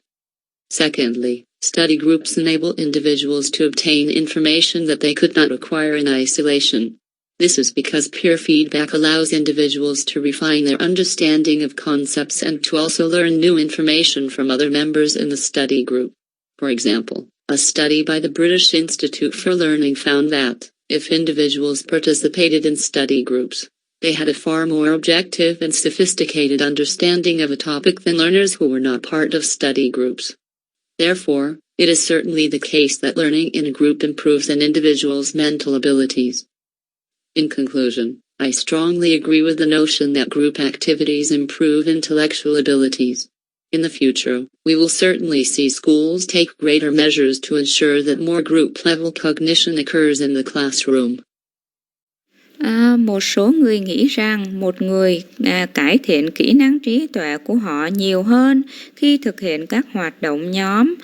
Secondly, study groups enable individuals to obtain information that they could not acquire in isolation. This is because peer feedback allows individuals to refine their understanding of concepts and to also learn new information from other members in the study group. For example, a study by the British Institute for Learning found that, if individuals participated in study groups, they had a far more objective and sophisticated understanding of a topic than learners who were not part of study groups. Therefore, it is certainly the case that learning in a group improves an individual's mental abilities. In conclusion, I strongly agree with the notion that group activities improve intellectual abilities. In the future, we will certainly see schools take greater measures to ensure that more group-level cognition occurs in the classroom. Một số người nghĩ rằng một người cải thiện kỹ năng trí tuệ của họ nhiều hơn khi thực hiện các hoạt động nhóm.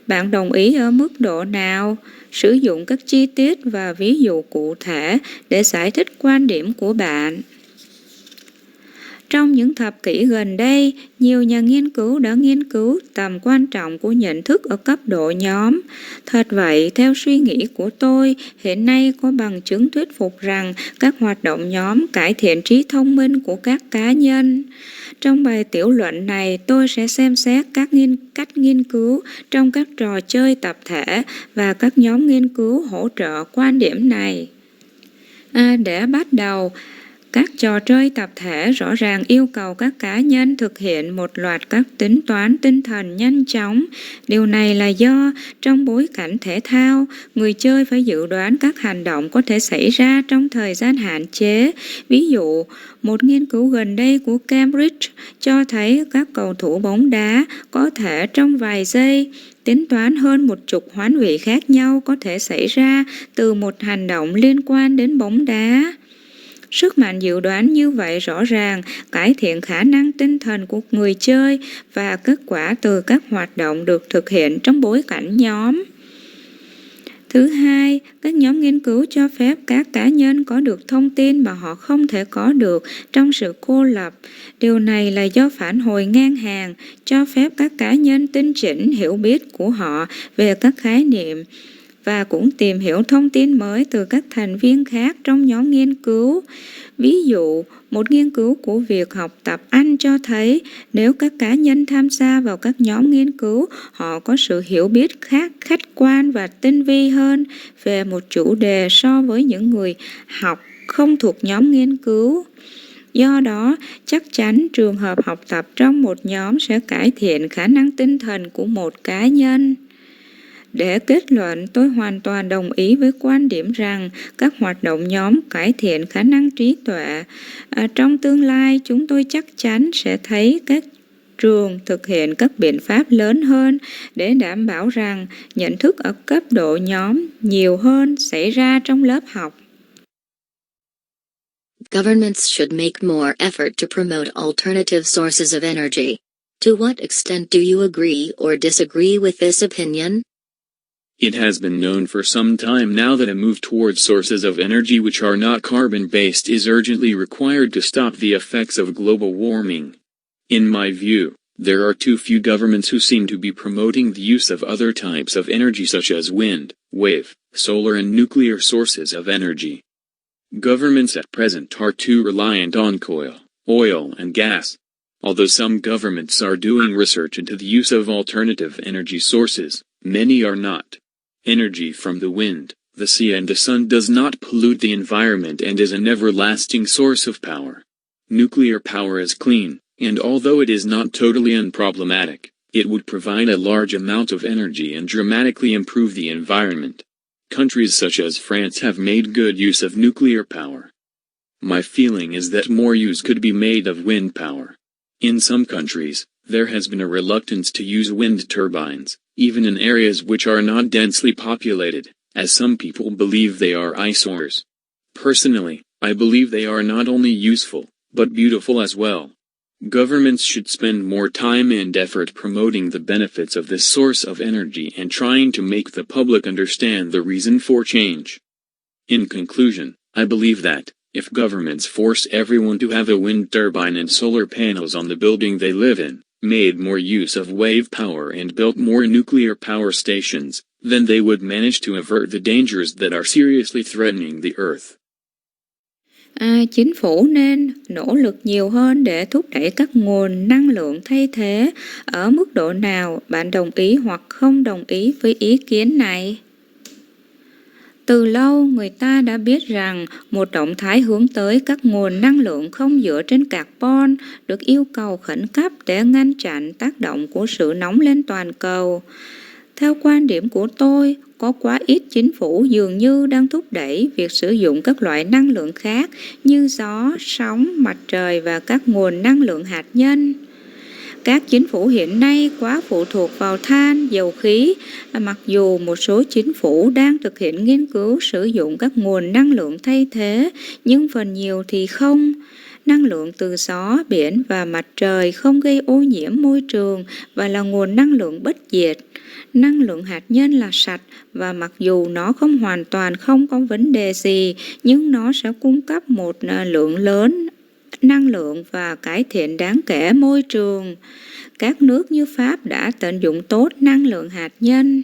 Bạn đồng ý ở mức độ nào? Sử dụng các chi tiết và ví dụ cụ thể để giải thích quan điểm của bạn. Trong những thập kỷ gần đây, nhiều nhà nghiên cứu đã nghiên cứu tầm quan trọng của nhận thức ở cấp độ nhóm. Thật vậy, theo suy nghĩ của tôi, hiện nay có bằng chứng thuyết phục rằng các hoạt động nhóm cải thiện trí thông minh của các cá nhân. Trong bài tiểu luận này, tôi sẽ xem xét cách nghiên cứu trong các trò chơi tập thể và các nhóm nghiên cứu hỗ trợ quan điểm này. Để bắt đầu, các trò chơi tập thể rõ ràng yêu cầu các cá nhân thực hiện một loạt các tính toán tinh thần nhanh chóng. Điều này là do trong bối cảnh thể thao, người chơi phải dự đoán các hành động có thể xảy ra trong thời gian hạn chế. Ví dụ, một nghiên cứu gần đây của Cambridge cho thấy các cầu thủ bóng đá có thể trong vài giây tính toán hơn 10 hoán vị khác nhau có thể xảy ra từ một hành động liên quan đến bóng đá. Sức mạnh dự đoán như vậy rõ ràng cải thiện khả năng tinh thần của người chơi và kết quả từ các hoạt động được thực hiện trong bối cảnh nhóm. Thứ hai, các nhóm nghiên cứu cho phép các cá nhân có được thông tin mà họ không thể có được trong sự cô lập. Điều này là do phản hồi ngang hàng, cho phép các cá nhân tinh chỉnh hiểu biết của họ về các khái niệm và cũng tìm hiểu thông tin mới từ các thành viên khác trong nhóm nghiên cứu. Ví dụ, một nghiên cứu của việc học tập Anh cho thấy nếu các cá nhân tham gia vào các nhóm nghiên cứu, họ có sự hiểu biết khác khách quan và tinh vi hơn về một chủ đề so với những người học không thuộc nhóm nghiên cứu. Do đó, chắc chắn trường hợp học tập trong một nhóm sẽ cải thiện khả năng tinh thần của một cá nhân. Để kết luận, tôi hoàn toàn đồng ý với quan điểm rằng các hoạt động nhóm cải thiện khả năng trí tuệ. Trong tương lai, chúng tôi chắc chắn sẽ thấy các trường thực hiện các biện pháp lớn hơn để đảm bảo rằng nhận thức ở cấp độ nhóm nhiều hơn xảy ra trong lớp học. Governments should make more effort to promote alternative sources of energy. To what extent do you agree or disagree with this opinion? It has been known for some time now that a move towards sources of energy which are not carbon-based is urgently required to stop the effects of global warming. In my view, there are too few governments who seem to be promoting the use of other types of energy such as wind, wave, solar and nuclear sources of energy. Governments at present are too reliant on coal, oil and gas. Although some governments are doing research into the use of alternative energy sources, many are not. Energy from the wind, the sea and the sun does not pollute the environment and is an everlasting source of power. Nuclear power is clean, and although it is not totally unproblematic, it would provide a large amount of energy and dramatically improve the environment. Countries such as France have made good use of nuclear power. My feeling is that more use could be made of wind power. In some countries, there has been a reluctance to use wind turbines, even in areas which are not densely populated, as some people believe they are eyesores. Personally, I believe they are not only useful, but beautiful as well. Governments should spend more time and effort promoting the benefits of this source of energy and trying to make the public understand the reason for change. In conclusion, I believe that, if governments force everyone to have a wind turbine and solar panels on the building they live in, made more use of wave power and built more nuclear power stations, then they would manage to avert the dangers that are seriously threatening the earth. Chính phủ nên nỗ lực nhiều hơn để thúc đẩy các nguồn năng lượng thay thế. Ở mức độ nào bạn đồng ý hoặc không đồng ý với ý kiến này? Từ lâu, người ta đã biết rằng một động thái hướng tới các nguồn năng lượng không dựa trên carbon được yêu cầu khẩn cấp để ngăn chặn tác động của sự nóng lên toàn cầu. Theo quan điểm của tôi, có quá ít chính phủ dường như đang thúc đẩy việc sử dụng các loại năng lượng khác như gió, sóng, mặt trời và các nguồn năng lượng hạt nhân. Các chính phủ hiện nay quá phụ thuộc vào than, dầu khí, mặc dù một số chính phủ đang thực hiện nghiên cứu sử dụng các nguồn năng lượng thay thế, nhưng phần nhiều thì không. Năng lượng từ gió, biển và mặt trời không gây ô nhiễm môi trường và là nguồn năng lượng bất diệt. Năng lượng hạt nhân là sạch và mặc dù nó không hoàn toàn không có vấn đề gì, nhưng nó sẽ cung cấp một lượng lớn năng lượng và cải thiện đáng kể môi trường. Các nước như Pháp đã tận dụng tốt năng lượng hạt nhân.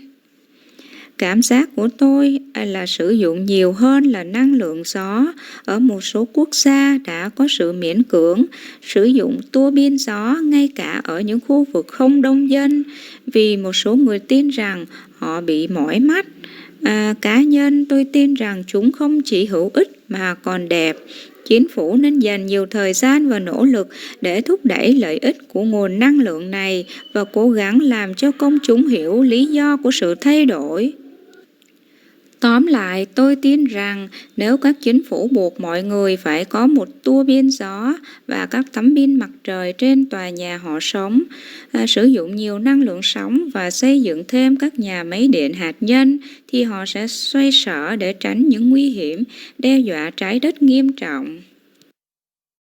Cảm giác của tôi là sử dụng nhiều hơn là năng lượng gió. Ở một số quốc gia đã có sự miễn cưỡng sử dụng tua bin gió ngay cả ở những khu vực không đông dân vì một số người tin rằng họ bị mỏi mắt. Cá nhân tôi tin rằng chúng không chỉ hữu ích mà còn đẹp. Chính phủ nên dành nhiều thời gian và nỗ lực để thúc đẩy lợi ích của nguồn năng lượng này và cố gắng làm cho công chúng hiểu lý do của sự thay đổi. Tóm lại, tôi tin rằng nếu các chính phủ buộc mọi người phải có một tua bin gió và các tấm pin mặt trời trên tòa nhà họ sống, sử dụng nhiều năng lượng sóng và xây dựng thêm các nhà máy điện hạt nhân, thì họ sẽ xoay sở để tránh những nguy hiểm đe dọa trái đất nghiêm trọng.